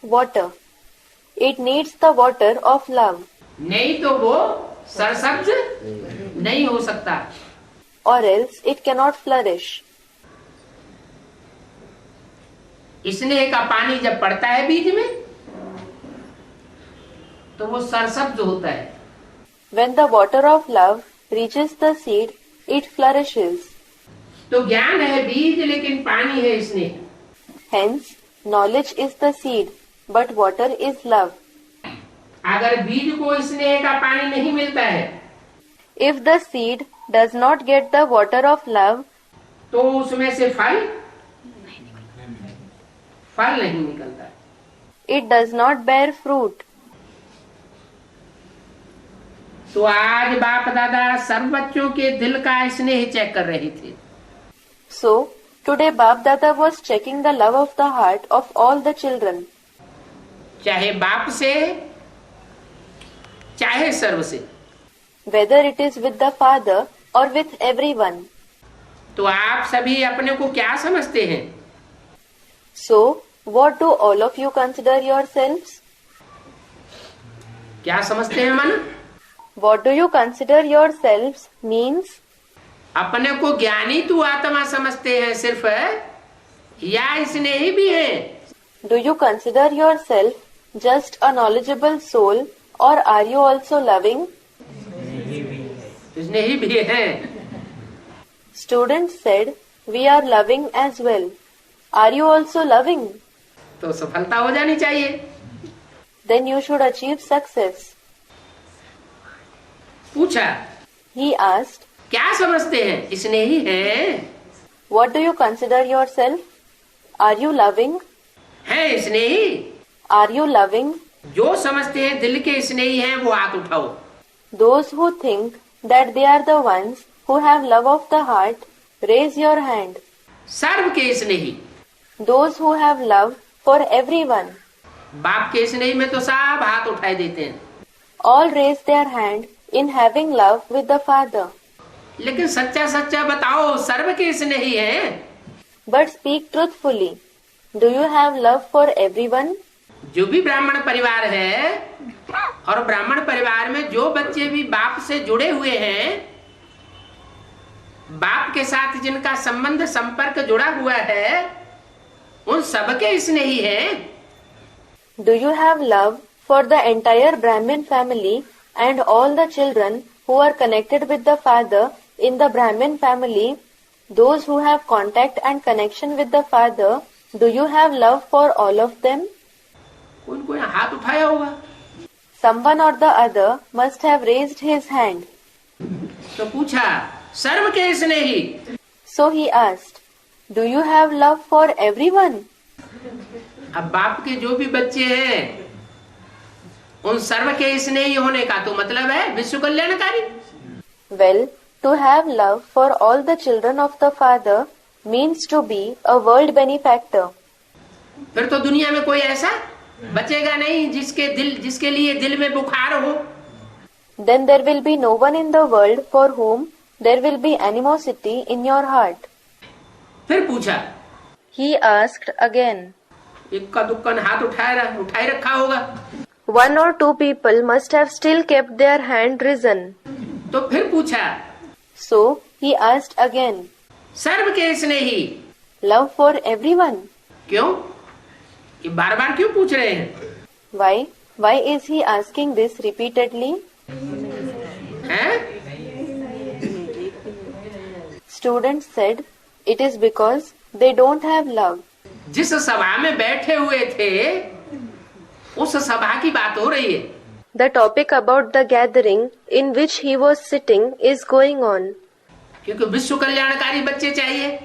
B: water. It needs the water of love,
A: नहीं तो वो सरसब्ज नहीं हो सकता।
B: or else it cannot flourish.
A: स्नेह का पानी जब पड़ता है बीज में तो वो सरसब्ज होता है।
B: When the water of love reaches the seed, it flourishes.
A: तो ज्ञान है बीज लेकिन पानी है स्नेह।
B: Hence, knowledge is the seed, but water is love.
A: अगर बीज को स्नेह का पानी नहीं मिलता है
B: If the seed does not get the water of love,
A: तो उसमें से फल नहीं निकलता।
B: it does not bear fruit.
A: तो आज बाप दादा सब बच्चों के दिल का स्नेह चेक कर रहे थे।
B: So, today Bap Dada was checking the love of the heart of all the children,
A: चाहे बाप से चाहे सर्व से।
B: whether it is with the father or with everyone.
A: तो आप सभी अपने को क्या समझते हैं?
B: So, what do all of you consider yourselves?
A: क्या समझते हैं मन?
B: What do you consider yourselves means?
A: अपने को ज्ञानी तू आत्मा समझते हैं सिर्फ या स्नेही भी है?
B: Do you consider yourself just a knowledgeable soul, or are you also loving?
A: स्नेही भी है।
B: Students said, we are loving as well. Are you also loving?
A: तो सफलता हो जानी चाहिए।
B: Then you should achieve success.
A: पूछा
B: He asked,
A: क्या समझते हैं? स्नेही है?
B: what do you consider yourself? Are you loving?
A: है स्नेही?
B: Are you loving?
A: जो समझते हैं दिल के स्नेही हैं वो हाथ उठाओ।
B: Those who think that they are the ones who have love of the heart, raise your hand.
A: सर्व के स्नेही।
B: Those who have love for everyone,
A: बाप के स्नेही में तो सब हाथ उठाए देते हैं।
B: all raise their hand in having love with the Father.
A: लेकिन सच्चा सच्चा बताओ सर्व के स्नेही हैं?
B: But speak truthfully. Do you have love for everyone?
A: जो भी ब्राह्मण परिवार है और ब्राह्मण परिवार में जो बच्चे भी बाप से जुड़े हुए हैं, बाप के साथ जिनका संबंध संपर्क जुड़ा हुआ है, उन सबके स्नेही हैं।
B: Do you have love for the entire Brahmin family and all the children who are connected with the Father in the Brahmin family? Those who have contact and connection with the Father, do you have love for all of them?
A: कोई कोई हाथ उठाया होगा।
B: Someone or the other must have raised his hand.
A: तो पूछा सर्व के स्नेही,
B: So he asked, "Do you have love for everyone?"
A: अब बाप के जो भी बच्चे हैं उन सर्व के स्नेही होने का तो मतलब है विश्व कल्याणकारी।
B: Well, to have love for all the children of the Father means to be a world benefactor.
A: फिर तो दुनिया में कोई ऐसा बचेगा नहीं जिसके लिए दिल में बुखार हो।
B: Then there will be no one in the world for whom there will be animosity in your heart.
A: फिर पूछा,
B: He asked again.
A: इक्का दुक्का ने हाथ उठाए रखा होगा।
B: One or two people must have still kept their hand risen.
A: तो फिर पूछा,
B: So he asked again.
A: सर्व के स्नेही,
B: Love for everyone.
A: क्यों? ये बार बार क्यों पूछ रहे हैं?
B: Why? Why is he asking this repeatedly?
A: हैं?
B: Students said, it is because they don't have love.
A: जिस सभा में बैठे हुए थे उस सभा की बात हो रही है।
B: The topic about the gathering in which he was sitting is going on.
A: क्योंकि विश्व कल्याणकारी बच्चे चाहिए।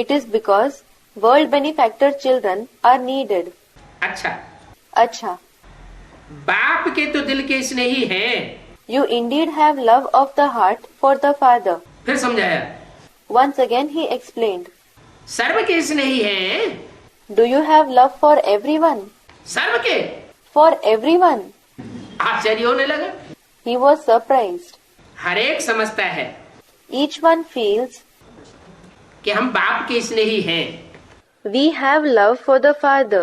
B: It is because world benefactor children are needed.
A: अच्छा,
B: Acha,
A: बाप के तो दिल के स्नेही हैं।
B: you indeed have love of the heart for the Father.
A: फिर समझाया,
B: Once again he explained.
A: सर्व के स्नेही हैं।
B: Do you have love for everyone?
A: सर्व के?
B: For everyone.
A: आश्चर्य होने लगा।
B: He was surprised.
A: हर एक समझता है
B: Each one feels
A: कि हम बाप के स्नेही हैं,
B: we have love for the Father.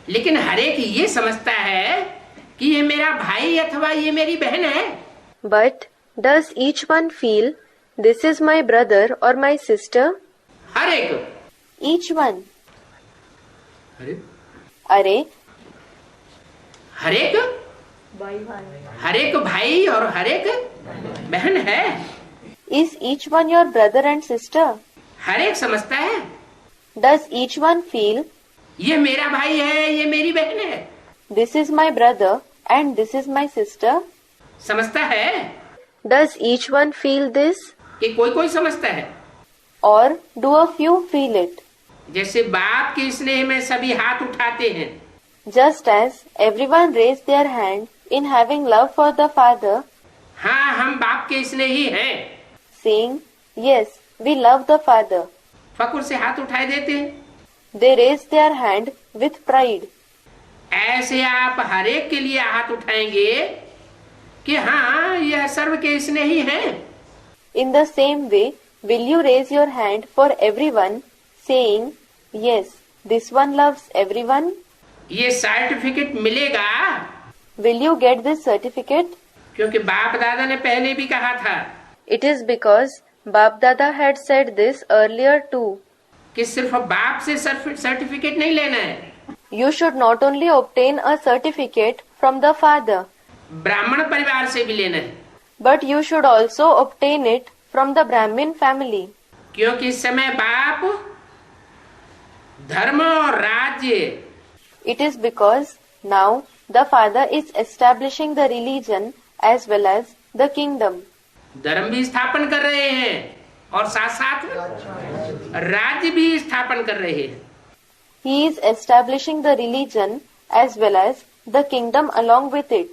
A: लेकिन हर एक ये समझता है कि ये मेरा भाई अथवा ये मेरी बहन है।
B: But does each one feel this is my brother or my sister?
A: हर एक।
B: Each one.
A: अरे
B: Arey,
A: हर एक भाई और हर एक बहन है।
B: is each one your brother and sister?
A: हर एक समझता है
B: Does each one feel
A: ये मेरा भाई है, ये मेरी बहन है।
B: this is my brother and this is my sister?
A: समझता है
B: Does each one feel this?
A: कि कोई समझता है।
B: Or do a few feel it?
A: जैसे बाप के स्नेह में सभी हाथ उठाते हैं,
B: Just as everyone raised their hand in having love for the Father,
A: हाँ हम बाप के स्नेही हैं,
B: saying, yes, we love the Father.
A: फकुर से हाथ उठाए देते हैं।
B: They raised their hand with pride.
A: ऐसे आप हर एक के लिए हाथ उठाएंगे कि हाँ यह सर्व के स्नेही हैं।
B: In the same way, will you raise your hand for everyone, saying, yes, this one loves everyone?
A: ये सर्टिफिकेट मिलेगा
B: Will you get this certificate?
A: क्योंकि बाप दादा ने पहले भी कहा था
B: It is because Bap Dada had said this earlier too.
A: कि सिर्फ बाप से सर्टिफिकेट नहीं लेना है,
B: You should not only obtain a certificate from the Father,
A: ब्राह्मण परिवार से भी लेना है।
B: but you should also obtain it from the Brahmin family.
A: क्योंकि इस समय बाप धर्म और राज्य
B: It is because now the Father is establishing the religion as well as the kingdom.
A: धर्म भी स्थापन कर रहे हैं और साथ साथ राज्य भी स्थापन कर रहे हैं।
B: He is establishing the religion as well as the kingdom along with it.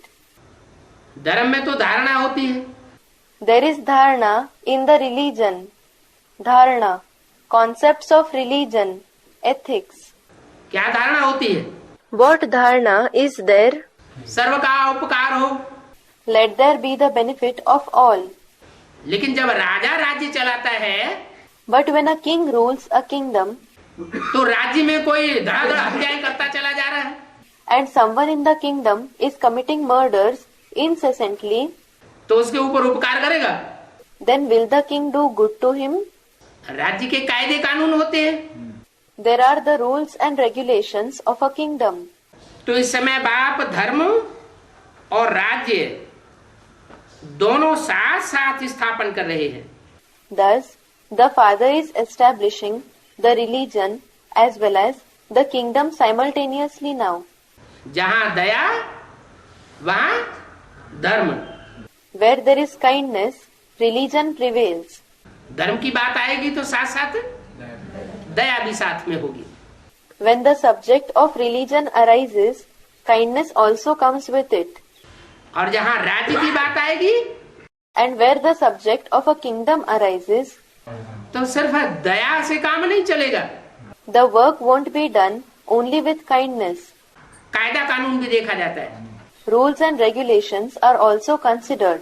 A: धर्म में तो धारणा होती है,
B: There is dharana in the religion. Dharana, concepts of religion, ethics.
A: क्या धारणा होती है?
B: What dharana is there?
A: सर्व का उपकार हो।
B: Let there be the benefit of all.
A: लेकिन जब राजा राज्य चलाता है
B: But when a king rules a kingdom
A: तो राज्य में कोई धड़ाधड़ हत्याएं करता चला जा रहा है,
B: and someone in the kingdom is committing murders incessantly,
A: तो उसके ऊपर उपकार करेगा?
B: then will the king do good to him?
A: राज्य के कायदे कानून होते हैं।
B: There are the rules and regulations of a kingdom.
A: तो इस समय बाप धर्म और राज्य दोनों साथ साथ स्थापन कर रहे हैं।
B: Thus, the Father is establishing the religion as well as the kingdom simultaneously now.
A: जहाँ दया वहां धर्म।
B: Where there is kindness, religion prevails.
A: धर्म की बात आएगी तो साथ साथ दया भी साथ में होगी।
B: When the subject of religion arises, kindness also comes with it.
A: और जहां राज्य की बात आएगी
B: And where the subject of a kingdom arises,
A: तो सिर्फ दया से काम नहीं चलेगा,
B: the work won't be done only with kindness.
A: कायदा कानून भी देखा जाता है।
B: Rules and regulations are also considered.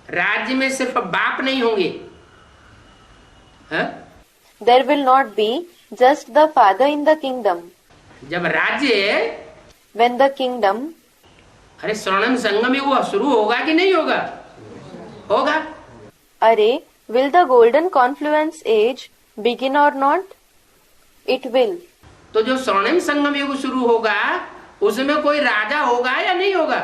A: राज्य में सिर्फ बाप नहीं होंगे, हाँ?
B: There will not be just the father in the kingdom.
A: जब राज्य,
B: When the kingdom,
A: अरे स्वर्णिम संगम युग शुरू होगा कि नहीं होगा? होगा।
B: Array, will the golden confluence age begin or not? It will.
A: तो जो स्वर्णिम संगम युग शुरू होगा उसमें कोई राजा होगा या नहीं होगा?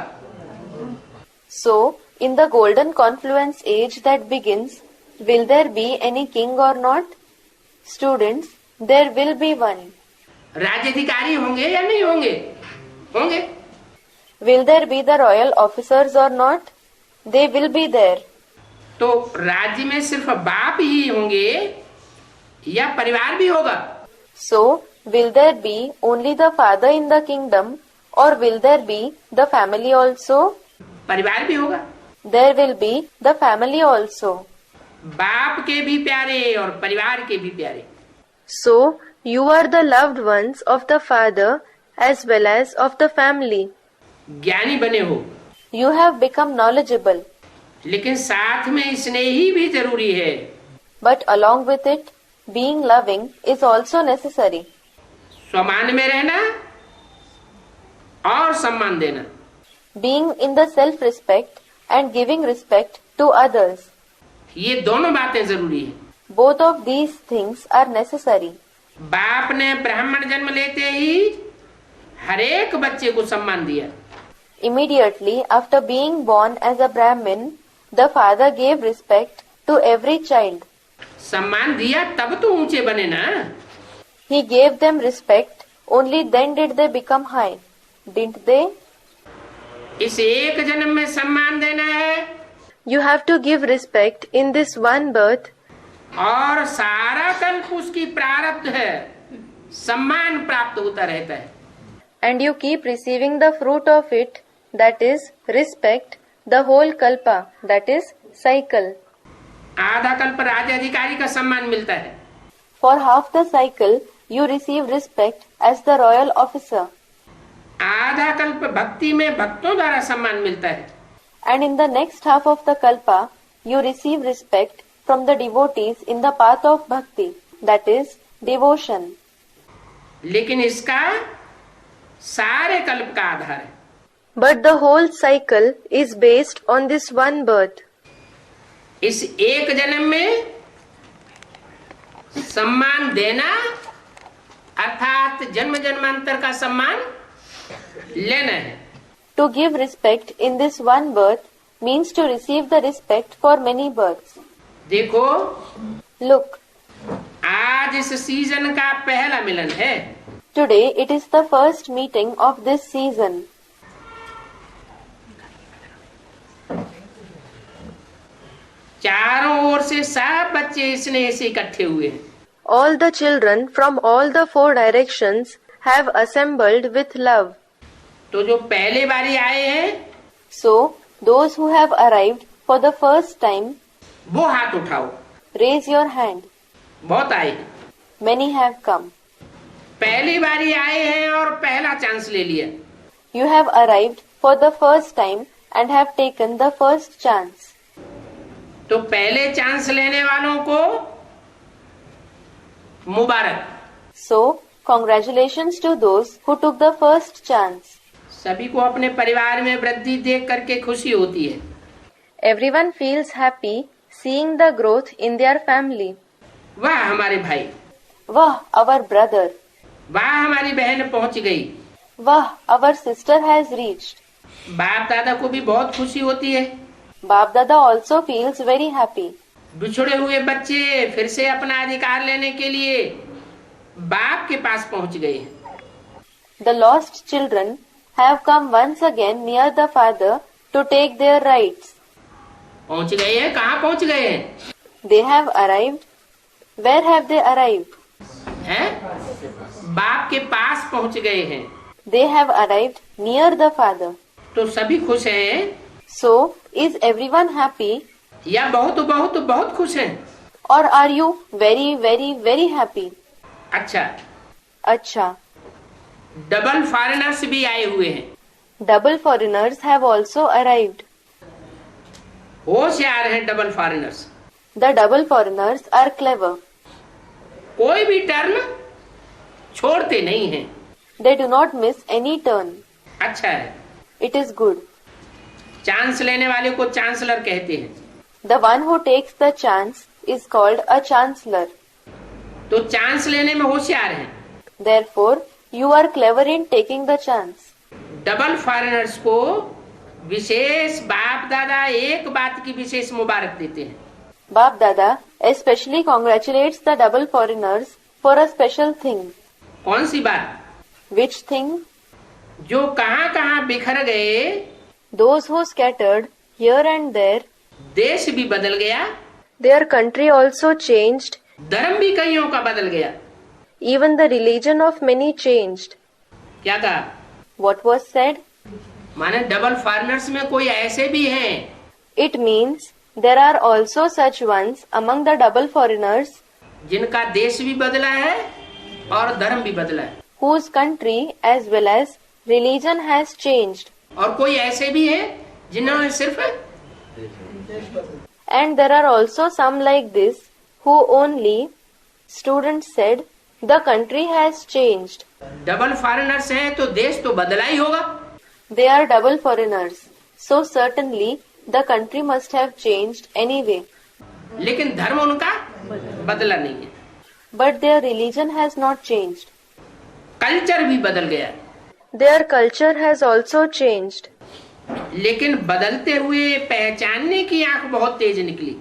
B: So, in the golden confluence age that begins, will there be any king or not? Students, there will be one.
A: राज्याधिकारी होंगे या नहीं होंगे? होंगे।
B: Will there be the royal officers or not? They will be there.
A: तो राज्य में सिर्फ बाप ही होंगे या परिवार भी होगा?
B: So, will there be only the father in the kingdom or will there be the family also?
A: परिवार भी होगा।
B: There will be the family also.
A: बाप के भी प्यारे और परिवार के भी प्यारे।
B: So, you are the loved ones of the father as well as of the family.
A: ज्ञानी बने हो,
B: You have become knowledgeable,
A: लेकिन साथ में स्नेही भी जरूरी है।
B: but along with it, being loving is also necessary.
A: स्वमान में रहना और सम्मान देना,
B: Being in the self-respect and giving respect to others.
A: ये दोनों बातें जरूरी है।
B: Both of these things are necessary.
A: बाप ने ब्राह्मण जन्म लेते ही हर एक बच्चे को सम्मान दिया।
B: Immediately after being born as a Brahmin, the father gave respect to every child.
A: सम्मान दिया तब तो ऊंचे बने ना।
B: He gave them respect, only then did they become high. Didn't they?
A: इस एक जन्म में सम्मान देना है
B: You have to give respect in this one birth,
A: और सारा कल्प उसकी प्रारब्ध है, सम्मान प्राप्त होता रहता है।
B: and you keep receiving the fruit of it, that is respect, the whole kalpa, that is cycle.
A: आधा कल्प राज्याधिकारी का सम्मान मिलता है,
B: For half the cycle, you receive respect as the royal officer,
A: आधा कल्प भक्ति में भक्तों द्वारा सम्मान मिलता है,
B: and in the next half of the kalpa, you receive respect from the devotees in the path of bhakti, that is devotion.
A: लेकिन इसका सारे कल्प का आधार है।
B: But the whole cycle is based on this one birth.
A: इस एक जन्म में सम्मान देना अर्थात जन्म जन्मांतर का सम्मान लेना है।
B: To give respect in this one birth means to receive the respect for many births.
A: देखो,
B: Look,
A: आज इस सीजन का पहला मिलन है।
B: today it is the first meeting of this season.
A: चारों ओर से सब बच्चे स्नेह से इकट्ठे हुए हैं।
B: All the children from all the four directions have assembled with love.
A: तो जो पहले बारी आए हैं
B: So, those who have arrived for the first time,
A: वो हाथ उठाओ।
B: raise your hand.
A: बहुत आए हैं।
B: Many have come.
A: पहली बारी आए हैं और पहला चांस ले लिया।
B: You have arrived for the first time and have taken the first chance.
A: तो पहले चांस लेने वालों को मुबारक।
B: So, congratulations to those who took the first chance.
A: सभी को अपने परिवार में वृद्धि देख करके खुशी होती है।
B: Everyone feels happy seeing the growth in their family.
A: वाह हमारे भाई,
B: Wah, our brother.
A: वाह हमारी बहन पहुंच गई।
B: Wah, our sister has reached.
A: बाप दादा को भी बहुत खुशी होती है।
B: Bap Dada also feels very happy.
A: बिछड़े हुए बच्चे फिर से अपना अधिकार लेने के लिए बाप के पास पहुंच गए।
B: The lost children have come once again near the father to take their rights.
A: पहुंच गए हैं, कहाँ पहुंच गए हैं?
B: They have arrived. Where have they arrived?
A: हैं? बाप के पास पहुंच गए हैं।
B: They have arrived near the father.
A: तो सभी खुश हैं
B: So, is everyone happy?
A: या बहुत बहुत बहुत खुश हैं?
B: Or are you very, very, very happy?
A: अच्छा,
B: Acha.
A: डबल फॉरेनर्स भी आए हुए हैं।
B: Double foreigners have also arrived.
A: होशियार हैं double foreigners.
B: The double foreigners are clever.
A: कोई भी टर्न छोड़ते नहीं हैं।
B: They do not miss any turn.
A: अच्छा है।
B: It is good.
A: चांस लेने वाले को चांसलर कहते हैं।
B: The one who takes the chance is called a chancellor.
A: तो चांस लेने में होशियार हैं।
B: Therefore, you are clever in taking the chance.
A: Double foreigners को विशेष बाप दादा एक बात की विशेष मुबारक देते हैं।
B: Bap Dada especially congratulates the double foreigners for a special thing.
A: कौन सी बात?
B: Which thing?
A: जो कहाँ कहाँ बिखर गए,
B: Those who scattered here and there,
A: देश भी बदल गया,
B: their country also changed,
A: धर्म भी कईयों का बदल गया।
B: even the religion of many changed.
A: क्या कहा?
B: What was said?
A: माने डबल फॉरेनर्स में कोई ऐसे भी हैं
B: It means there are also such ones among the double foreigners
A: जिनका देश भी बदला है और धर्म भी बदला है,
B: whose country as well as religion has changed.
A: और कोई ऐसे भी हैं जिन्होंने सिर्फ
B: And there are also some like this who only, students said, the country has changed.
A: Double foreigners हैं तो देश तो बदला ही होगा।
B: They are double foreigners. So certainly the country must have changed anyway.
A: लेकिन धर्म उनका बदला नहीं है,
B: But their religion has not changed.
A: Culture भी बदल गया,
B: Their culture has also changed.
A: लेकिन बदलते हुए पहचानने की आंख बहुत तेज निकली।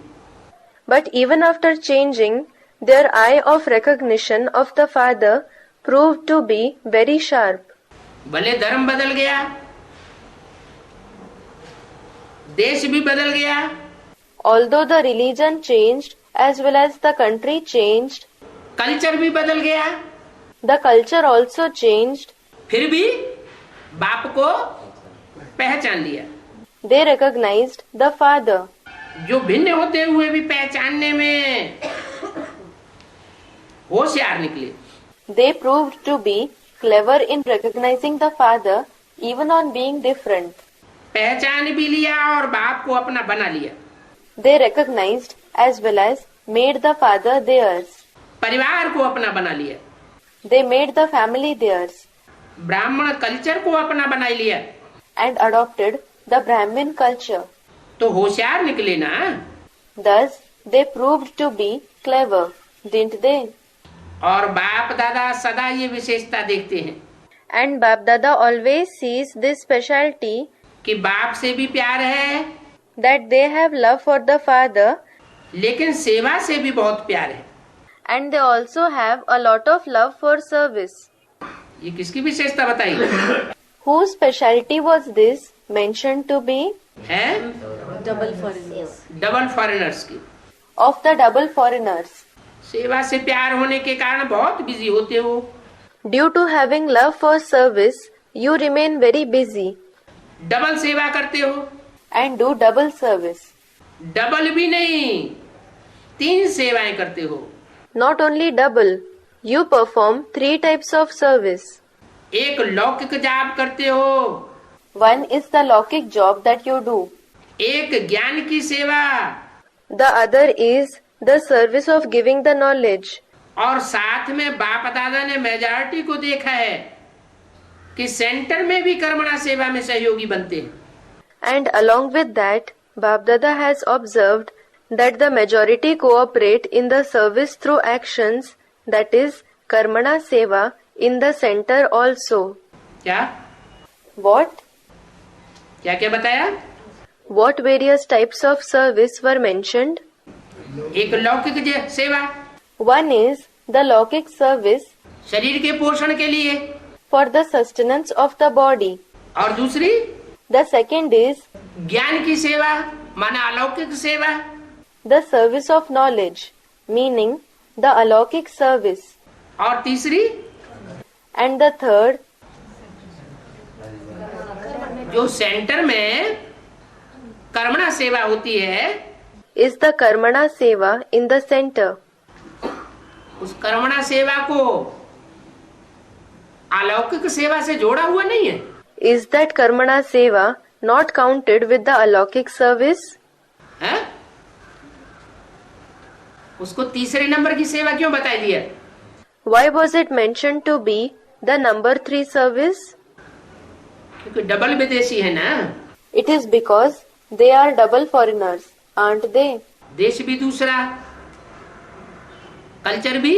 B: But even after changing, their eye of recognition of the Father proved to be very sharp.
A: भले धर्म बदल गया, देश भी बदल गया,
B: Although the religion changed as well as the country changed,
A: culture भी बदल गया,
B: the culture also changed,
A: फिर भी बाप को पहचान लिया।
B: they recognized the Father.
A: जो भिन्न होते हुए भी पहचानने में होशियार निकले,
B: They proved to be clever in recognizing the Father even on being different.
A: पहचान भी लिया और बाप को अपना बना लिया।
B: They recognized as well as made the Father theirs.
A: परिवार को अपना बना लिया,
B: They made the family theirs
A: ब्राह्मण कल्चर को अपना बना लिया,
B: and adopted the Brahmin culture.
A: तो होशियार निकले ना।
B: Thus, they proved to be clever, didn't they?
A: और बाप दादा सदा ये विशेषता देखते हैं
B: And Bap Dada always sees this specialty
A: कि बाप से भी प्यार है,
B: that they have love for the Father
A: लेकिन सेवा से भी बहुत प्यार है।
B: and they also have a lot of love for service.
A: ये किसकी विशेषता बताई
B: Whose specialty was this mentioned to be?
A: है?
D: Double foreigners.
A: डबल फॉरेनर्स की।
B: Of the double foreigners.
A: सेवा से प्यार होने के कारण बहुत बिजी होते हो,
B: Due to having love for service, you remain very busy
A: double सेवा करते हो,
B: and do double service.
A: Double भी नहीं 3 सेवाएं करते हो।
B: Not only double, you perform 3 types of service.
A: एक लौकिक जाप करते हो,
B: One is the lockic job that you do.
A: एक ज्ञान की सेवा,
B: The other is the service of giving the knowledge.
A: और साथ में बाप दादा ने मेजॉरिटी को देखा है कि सेंटर में भी कर्मणा सेवा में सहयोगी बनते हैं।
B: And along with that, Bap Dada has observed that the majority cooperate in the service through actions, that is, Karmana Seva, in the center also.
A: क्या
B: What?
A: क्या क्या बताया?
B: What various types of service were mentioned?
A: एक लौकिक सेवा
B: One is the lockic service
A: शरीर के पोषण के लिए,
B: for the sustenance of the body,
A: और दूसरी
B: The second is
A: ज्ञान की सेवा, माना अलौकिक सेवा।
B: the service of knowledge, meaning the alaukic service.
A: और तीसरी
B: And the third
A: जो सेंटर में कर्मणा सेवा होती है,
B: is the Karmana Seva in the center.
A: उस कर्मणा सेवा को अलौकिक सेवा से जोड़ा हुआ नहीं है।
B: Is that Karmana Seva not counted with the alaukic service?
A: है? उसको तीसरे नंबर की सेवा क्यों बताई दिया?
B: Why was it mentioned to be the number 3 service?
A: क्योंकि डबल विदेशी है ना,
B: It is because they are double foreigners, aren't they?
A: देश भी दूसरा, कल्चर भी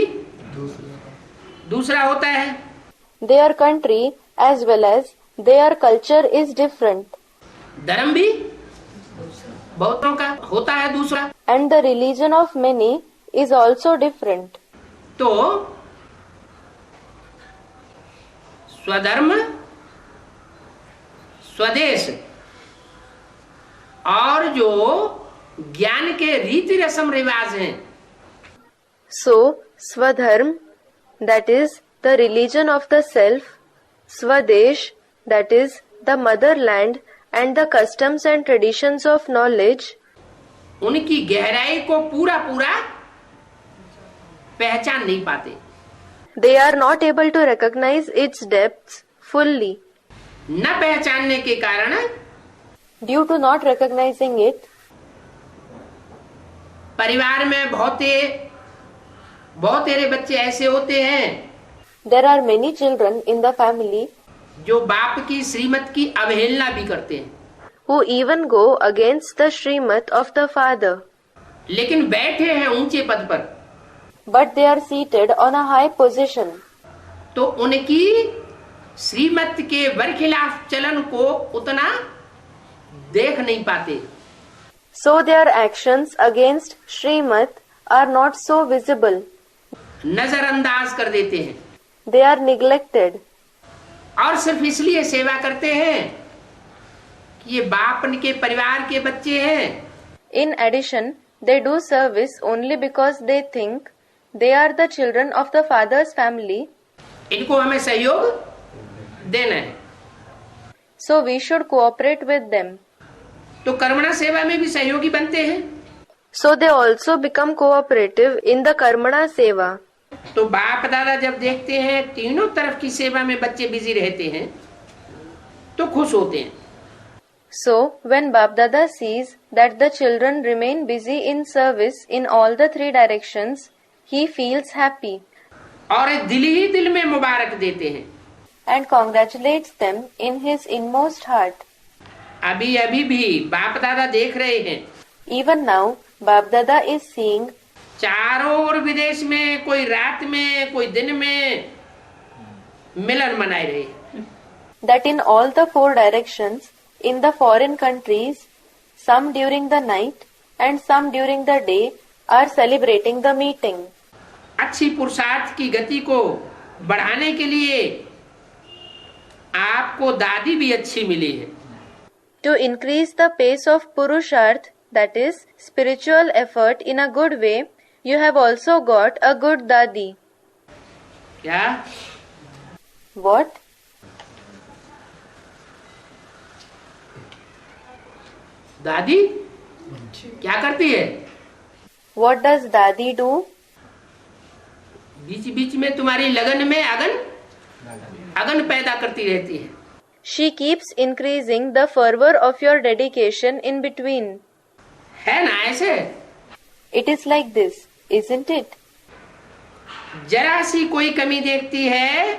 A: दूसरा होता है,
B: Their country as well as their culture is different,
A: धर्म भी बहुतों का होता है दूसरा।
B: and the religion of many is also different.
A: तो स्वधर्म, स्वदेश और जो ज्ञान के रीति रस्म रिवाज हैं,
B: So, Swadharm, that is the religion of the self, Swadesh, that is the motherland, and the customs and traditions of knowledge,
A: उनकी गहराई को पूरा पूरा पहचान नहीं पाते।
B: they are not able to recognize its depths fully.
A: न पहचानने के कारण
B: Due to not recognizing it,
A: परिवार में बहुत तेरे बच्चे ऐसे होते हैं
B: there are many children in the family
A: जो बाप की श्रीमत की अवहेलना भी करते हैं,
B: who even go against the Srimat of the father,
A: लेकिन बैठे हैं ऊंचे पद पर,
B: but they are seated on a high position.
A: तो उनकी श्रीमत के बरखिलाफ चलन को उतना देख नहीं पाते।
B: So their actions against Srimat are not so visible.
A: नजरअंदाज कर देते हैं
B: They are neglected.
A: और सिर्फ इसलिए सेवा करते हैं कि ये बाप के परिवार के बच्चे हैं।
B: In addition, they do service only because they think they are the children of the father's family.
A: इनको हमें सहयोग देना है।
B: So we should cooperate with them.
A: तो कर्मणा सेवा में भी सहयोगी बनते हैं।
B: So they also become cooperative in the Karmana Seva.
A: तो बाप दादा जब देखते हैं तीनों तरफ की सेवा में बच्चे बिजी रहते हैं तो खुश होते हैं।
B: So when Bap Dada sees that the children remain busy in service in all the 3 directions, he feels happy
A: और दिल ही दिल में मुबारक देते हैं।
B: and congratulates them in his inmost heart.
A: अभी अभी भी बाप दादा देख रहे हैं
B: Even now, Bap Dada is seeing
A: चारों ओर विदेश में कोई रात में कोई दिन में मिलन मनाए रहे हैं।
B: that in all the 4 directions, in the foreign countries, some during the night and some during the day, are celebrating the meeting.
A: अच्छी पुरुषार्थ की गति को बढ़ाने के लिए आपको दादी भी अच्छी मिली है।
B: To increase the pace of Purusharth, that is, spiritual effort in a good way, you have also got a good Dadi.
A: क्या?
B: What?
A: दादी क्या करती है?
B: What does Dadi do?
A: बीच बीच में तुम्हारी लगन में अगन पैदा करती रहती है।
B: She keeps increasing the fervor of your dedication in between.
A: है ना ऐसे?
B: It is like this, isn't it?
A: जरा सी कोई कमी देखती है,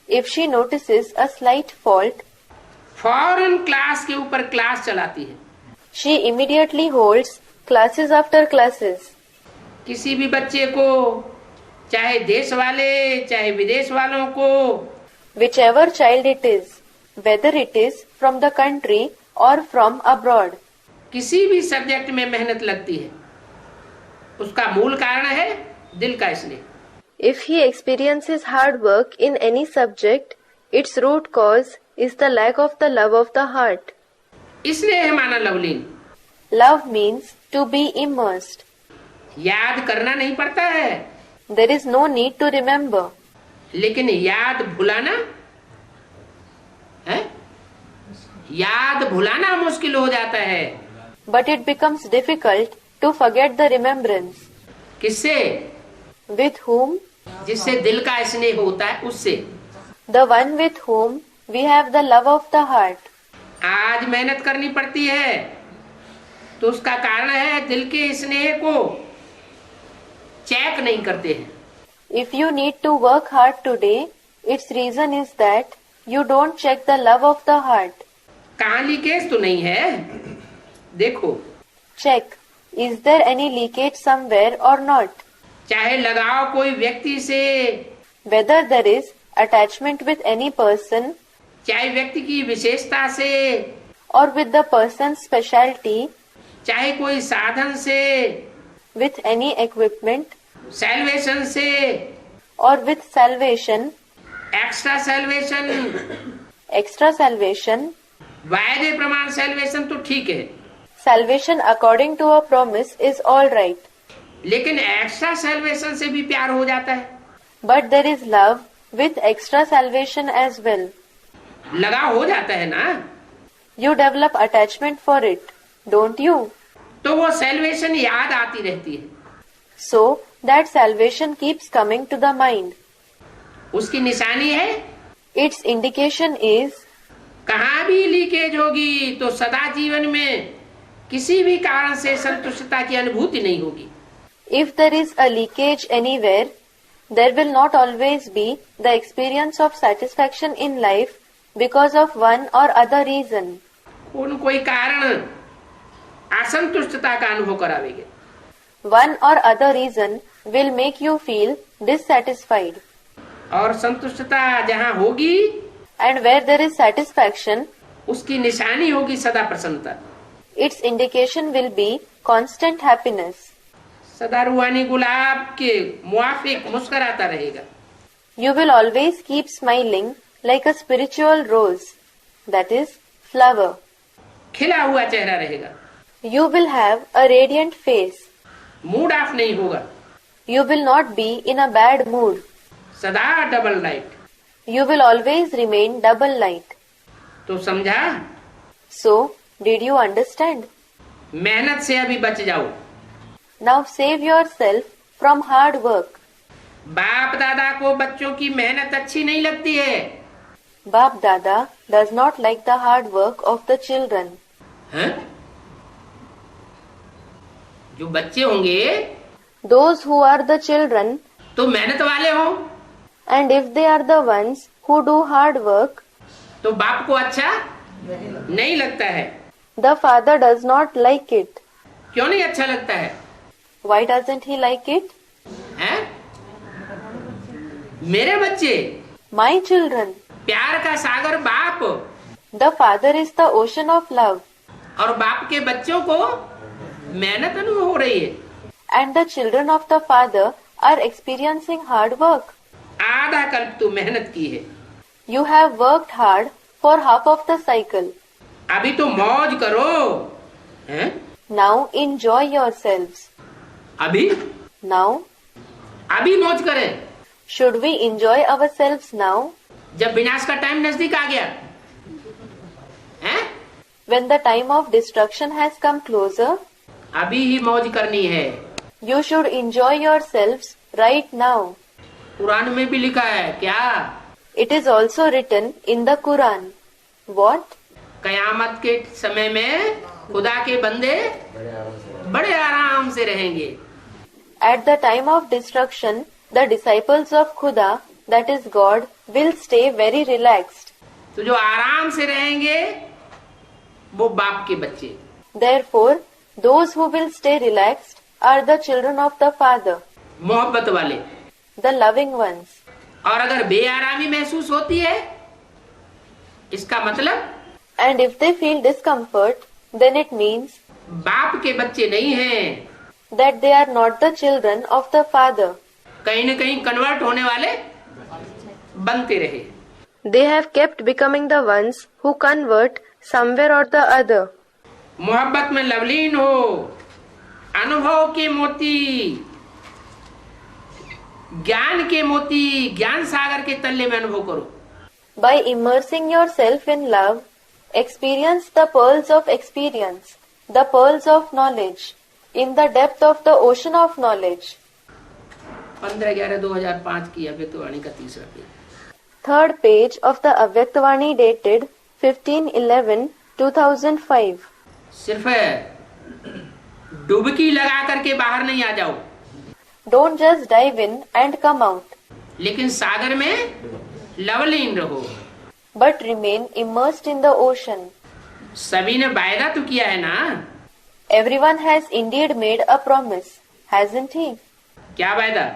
B: If she notices a slight fault,
A: फौरन क्लास के ऊपर क्लास चलाती है।
B: she immediately holds classes after classes.
A: किसी भी बच्चे को, चाहे देश वाले चाहे विदेश वालों को,
B: Whichever child it is, whether it is from the country or from abroad,
A: किसी भी सब्जेक्ट में मेहनत लगती है, उसका मूल कारण है दिल का स्नेह।
B: if he experiences hard work in any subject, its root cause is the lack of the love of the heart.
A: इसलिए है माना Lovleen.
B: Love means to be immersed.
A: याद करना नहीं पड़ता है,
B: There is no need to remember.
A: लेकिन याद भुलाना है, याद भुलाना मुश्किल हो जाता है।
B: But it becomes difficult to forget the remembrance.
A: किससे?
B: With whom?
A: जिससे दिल का स्नेह होता है उससे।
B: The one with whom we have the love of the heart.
A: आज मेहनत करनी पड़ती है तो उसका कारण है दिल के स्नेह को चेक नहीं करते हैं।
B: If you need to work hard today, its reason is that you don't check the love of the heart.
A: कहाँ लीकेज तो नहीं है, देखो।
B: Check. Is there any leakage somewhere or not?
A: चाहे लगाव कोई व्यक्ति से,
B: Whether there is attachment with any person
A: चाहे व्यक्ति की विशेषता से,
B: or with the person's specialty,
A: चाहे कोई साधन से,
B: with any equipment
A: सैल्वेशन से,
B: or with salvation,
A: extra salvation,
B: extra salvation,
A: वायदे प्रमाण सैल्वेशन तो ठीक है,
B: salvation according to a promise is all right.
A: लेकिन एक्स्ट्रा सैल्वेशन से भी प्यार हो जाता है।
B: But there is love with extra salvation as well.
A: लगाव हो जाता है ना,
B: You develop attachment for it, don't you?
A: तो वो सैल्वेशन याद आती रहती है।
B: So that salvation keeps coming to the mind.
A: उसकी निशानी है,
B: Its indication is
A: कहाँ भी लीकेज होगी तो सदा जीवन में किसी भी कारण से संतुष्टता की अनुभूति नहीं होगी।
B: if there is a leakage anywhere, there will not always be the experience of satisfaction in life because of one or other reason.
A: कोई कारण असंतुष्टता का अनुभव करावेंगे।
B: One or other reason will make you feel dissatisfied.
A: और संतुष्टता जहाँ होगी
B: And where there is satisfaction,
A: उसकी निशानी होगी सदा प्रसन्नता।
B: its indication will be constant happiness.
A: सदा रूहानी गुलाब के मुआफिक मुस्कुराता रहेगा।
B: You will always keep smiling like a spiritual rose, that is, flower.
A: खिला हुआ चेहरा रहेगा।
B: You will have a radiant face.
A: Mood off नहीं होगा।
B: You will not be in a bad mood.
A: सदा double light.
B: You will always remain double light.
A: तो समझा?
B: So, did you understand?
A: मेहनत से अभी बच जाओ।
B: Now save yourself from hard work.
A: बाप दादा को बच्चों की मेहनत अच्छी नहीं लगती है।
B: Bap Dada does not like the hard work of the children.
A: हैं? जो बच्चे होंगे
B: Those who are the children,
A: तो मेहनत वाले हो,
B: and if they are the ones who do hard work,
A: तो बाप को अच्छा नहीं लगता है।
B: the father does not like it.
A: क्यों नहीं अच्छा लगता है?
B: Why doesn't he like it?
A: हैं? मेरे बच्चे,
B: My children,
A: प्यार का सागर बाप,
B: the father is the ocean of love,
A: और बाप के बच्चों को मेहनत अनुभव हो रही है।
B: and the children of the father are experiencing hard work.
A: आधा कल्प तो मेहनत की है,
B: You have worked hard for half of the cycle.
A: अभी तो मौज करो। हैं?
B: Now enjoy yourselves.
A: अभी
B: Now,
A: अभी मौज करें,
B: should we enjoy ourselves now?
A: जब विनाश का टाइम नजदीक आ गया। हैं?
B: When the time of destruction has come closer,
A: अभी ही मौज करनी है।
B: you should enjoy yourselves right now.
A: Quran में भी लिखा है क्या?
B: It is also written in the Quran. What?
A: कयामत के समय में खुदा के बंदे बड़े आराम से रहेंगे।
B: At the time of destruction, the disciples of Khuda, that is God, will stay very relaxed.
A: तो जो आराम से रहेंगे वो बाप के बच्चे।
B: Therefore, those who will stay relaxed are the children of the Father,
A: मोहब्बत वाले।
B: the loving ones.
A: और अगर बेआरामी महसूस होती है, इसका मतलब
B: And if they feel discomfort, then it means
A: बाप के बच्चे नहीं हैं,
B: that they are not the children of the Father.
A: कहीं न कहीं कन्वर्ट होने वाले बनते रहे।
B: They have kept becoming the ones who convert somewhere or the other.
A: मोहब्बत में लवलीन हो, अनुभव के मोती, ज्ञान के मोती, ज्ञान सागर के तल्ले में अनुभव करो.
B: By immersing yourself in love, experience the pearls of experience, the pearls of knowledge, in the depth of the ocean of knowledge.
A: 15/11/2005 की अव्यक्तवाणी का तीसरा page.
B: Third page of the Avyaktavani dated 15/11/2005.
A: सिर्फ डुबकी लगा करके बाहर नहीं आ जाओ,
B: Don't just dive in and come out,
A: लेकिन सागर में लवलीन रहो.
B: but remain immersed in the ocean.
A: सभी ने वायदा तो किया है ना.
B: Everyone has indeed made a promise, hasn't he?
A: क्या वायदा?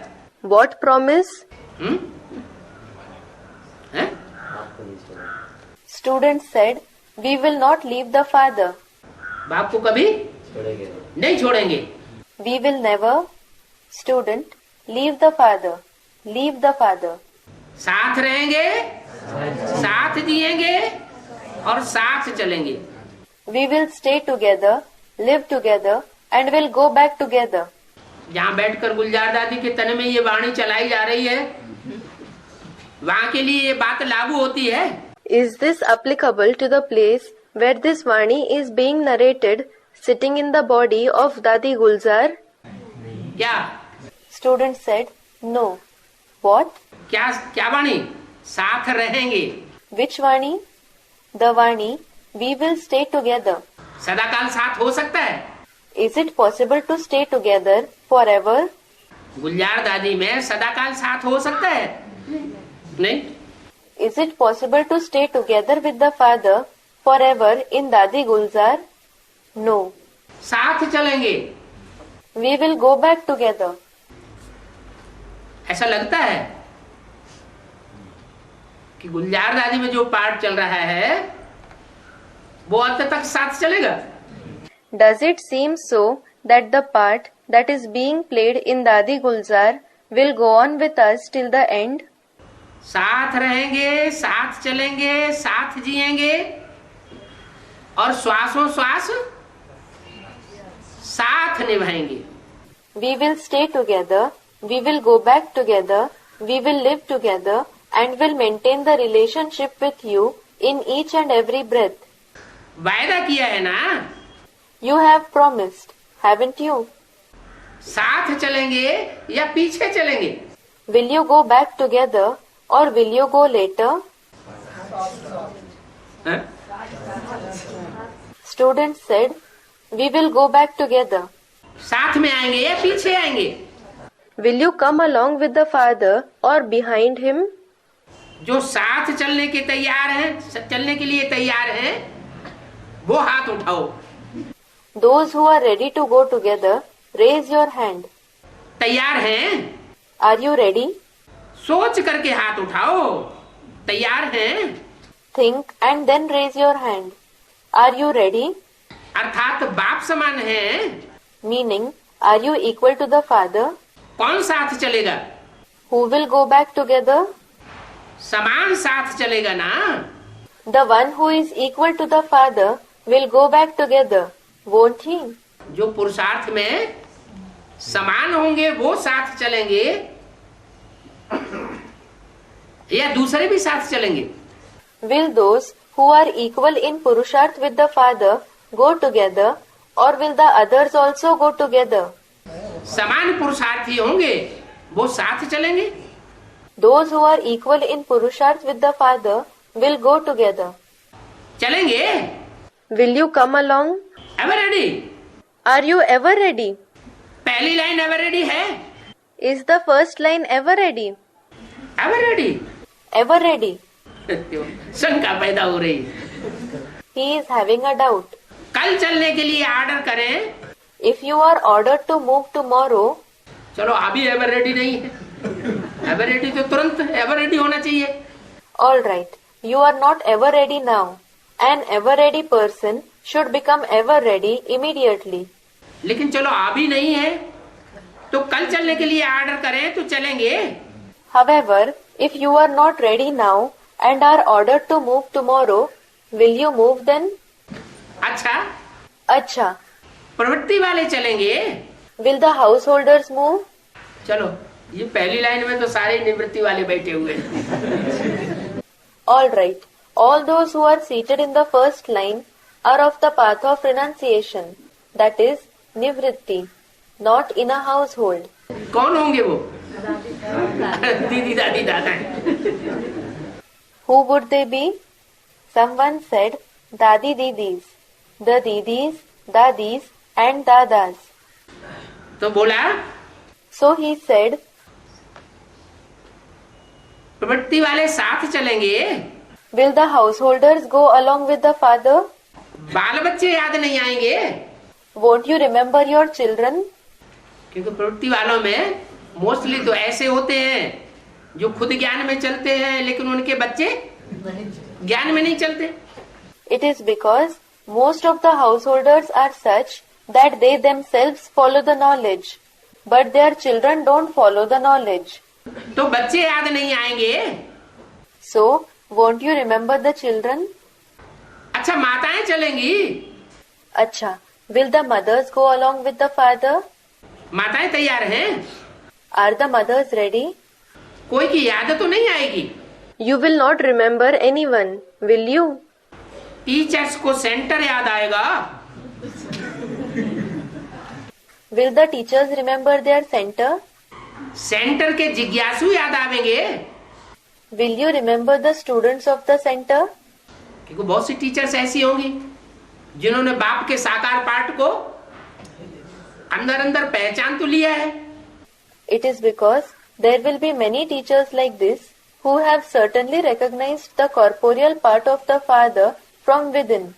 B: What promise?
A: हैं?
B: Student said, we will not leave the Father.
A: बाप को कभी नहीं छोड़ेंगे.
B: We will never, student, leave the Father. Leave the Father.
A: साथ रहेंगे, साथ जिएंगे और साथ चलेंगे.
B: We will stay together, live together, and will go back together.
A: जहाँ बैठकर गुलजार दादी के तन में ये वाणी चलाई जा रही है, वहाँ के लिए ये बात लागू होती है.
B: Is this applicable to the place where this Vani is being narrated, sitting in the body of Dadi Gulzar?
A: क्या
B: Student said, no. What?
A: क्या क्या वाणी? साथ रहेंगे.
B: Which Vani? The Vani, we will stay together.
A: सदाकाल साथ हो सकता है.
B: Is it possible to stay together forever?
A: गुलजार दादी में सदाकाल साथ हो सकता है? नहीं.
B: Is it possible to stay together with the Father forever in Dadi Gulzar? No.
A: साथ चलेंगे.
B: We will go back together.
A: ऐसा लगता है कि गुलजार दादी में जो पार्ट चल रहा है वो अंत तक साथ चलेगा.
B: Does it seem so that the part that is being played in Dadi Gulzar will go on with us till the end?
A: साथ रहेंगे, साथ चलेंगे, साथ जिएंगे और श्वासों श्वास साथ निभाएंगे.
B: We will stay together, we will go back together, we will live together, and will maintain the relationship with you in each and every breath.
A: वायदा किया है ना.
B: You have promised, haven't you?
A: साथ चलेंगे या पीछे चलेंगे?
B: Will you go back together or will you go later?
A: हाँ?
B: Student said, we will go back together.
A: साथ में आएंगे या पीछे आएंगे?
B: Will you come along with the Father or behind him?
A: जो साथ चलने के तैयार हैं, चलने के लिए तैयार हैं, वो हाथ उठाओ.
B: Those who are ready to go together, raise your hand.
A: तैयार हैं?
B: Are you ready?
A: सोच करके हाथ उठाओ. तैयार हैं?
B: Think and then raise your hand. Are you ready?
A: अर्थात बाप समान हैं.
B: Meaning, are you equal to the Father?
A: कौन साथ चलेगा?
B: Who will go back together?
A: समान साथ चलेगा ना.
B: The one who is equal to the Father will go back together, won't he?
A: जो पुरुषार्थ में समान होंगे वो साथ चलेंगे या दूसरे भी साथ चलेंगे?
B: Will those who are equal in Purusharth with the Father go together, or will the others also go together?
A: समान पुरुषार्थी होंगे वो साथ चलेंगे.
B: Those who are equal in Purusharth with the Father will go together.
A: चलेंगे.
B: Will you come along?
A: Ever ready?
B: Are you ever ready?
A: पहली line ever ready है.
B: Is the first line ever ready?
A: Ever ready?
B: Ever ready?
A: शंका पैदा हो रही.
B: He is having a doubt.
A: कल चलने के लिए ऑर्डर करें.
B: If you are ordered to move tomorrow,
A: चलो अभी एवर रेडी नहीं है. एवर रेडी तो तुरंत एवर रेडी होना चाहिए.
B: all right, you are not ever ready now. An ever ready person should become ever ready immediately.
A: लेकिन चलो अभी नहीं है तो कल चलने के लिए ऑर्डर करें तो चलेंगे.
B: However, if you are not ready now and are ordered to move tomorrow, will you move then?
A: अच्छा,
B: अच्छा.
A: प्रवृत्ति वाले चलेंगे.
B: Will the householders move?
A: चलो, ये पहली लाइन में तो सारे निवृत्ति वाले बैठे हुए हैं.
B: All right. All those who are seated in the first line are of the path of renunciation, that is, nivritti, not in a household.
A: कौन होंगे वो? दीदी दादी दादा.
B: Who would they be? Someone said, Dadi Didis. The Didis, Dadis, and Dadas.
A: तो बोला
B: So he said,
A: प्रवृत्ति वाले साथ चलेंगे.
B: will the householders go along with the father?
A: बाल बच्चे याद नहीं आएंगे,
B: Won't you remember your children?
A: क्योंकि प्रवृत्ति वालों में मोस्टली तो ऐसे होते हैं जो खुद ज्ञान में चलते हैं लेकिन उनके बच्चे ज्ञान में नहीं चलते.
B: It is because most of the householders are such that they themselves follow the knowledge, but their children don't follow the knowledge.
A: तो बच्चे याद नहीं आएंगे.
B: So, won't you remember the children?
A: अच्छा, माताएं चलेंगी.
B: Acha, will the mothers go along with the father?
A: माताएं तैयार हैं.
B: Are the mothers ready?
A: कोई की याद तो नहीं आएगी.
B: You will not remember anyone, will you?
A: Teachers को सेंटर याद आएगा.
B: Will the teachers remember their center?
A: Centre के जिज्ञासु याद आवेंगे.
B: Will you remember the students of the center?
A: क्योंकि बहुत सी टीचर्स ऐसी होंगी जिन्होंने बाप के साकार पाठ को अंदर अंदर पहचान तो लिया है.
B: It is because there will be many teachers like this who have certainly recognized the corporeal part of the father from within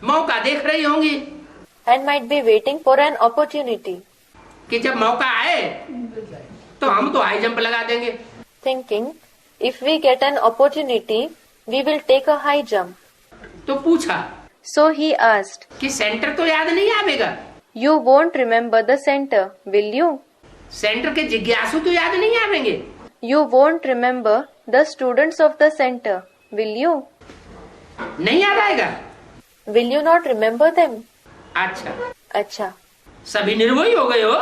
A: मौका देख रही होंगी
B: and might be waiting for an opportunity,
A: कि जब मौका आए तो हम तो हाई जंप लगा देंगे.
B: thinking, if we get an opportunity, we will take a high jump.
A: तो पूछा
B: So he asked,
A: कि सेंटर तो याद नहीं आवेगा.
B: you won't remember the center, will you?
A: Centre के जिज्ञासु तो याद नहीं आवेंगे.
B: You won't remember the students of the center, will you?
A: नहीं याद आएगा.
B: Will you not remember them?
A: अच्छा,
B: Acha.
A: सभी निर्भय हो गए हो.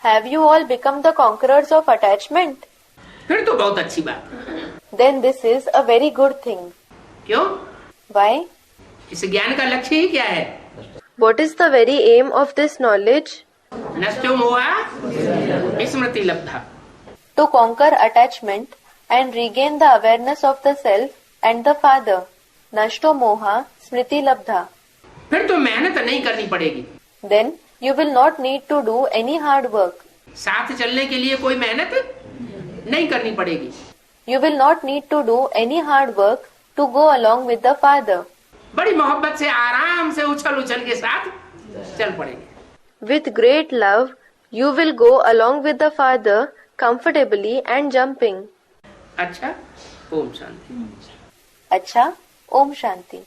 B: Have you all become the conquerors of attachment?
A: फिर तो बहुत अच्छी बात.
B: Then this is a very good thing.
A: क्यों?
B: Why?
A: इस ज्ञान का लक्ष्य ही क्या है?
B: What is the very aim of this knowledge?
A: नष्टो मोहा विस्मृति लब्धा.
B: To conquer attachment and regain the awareness of the self and the father. Nashto moha smriti labdha.
A: फिर तो मेहनत नहीं करनी पड़ेगी.
B: Then you will not need to do any hard work.
A: साथ चलने के लिए कोई मेहनत नहीं करनी पड़ेगी.
B: You will not need to do any hard work to go along with the father.
A: बड़ी मोहब्बत से आराम से उछल उछल के साथ चल पड़ेंगे.
B: With great love, you will go along with the father comfortably and jumping.
A: अच्छा, Om Shanti.
B: Acha, Om Shanti.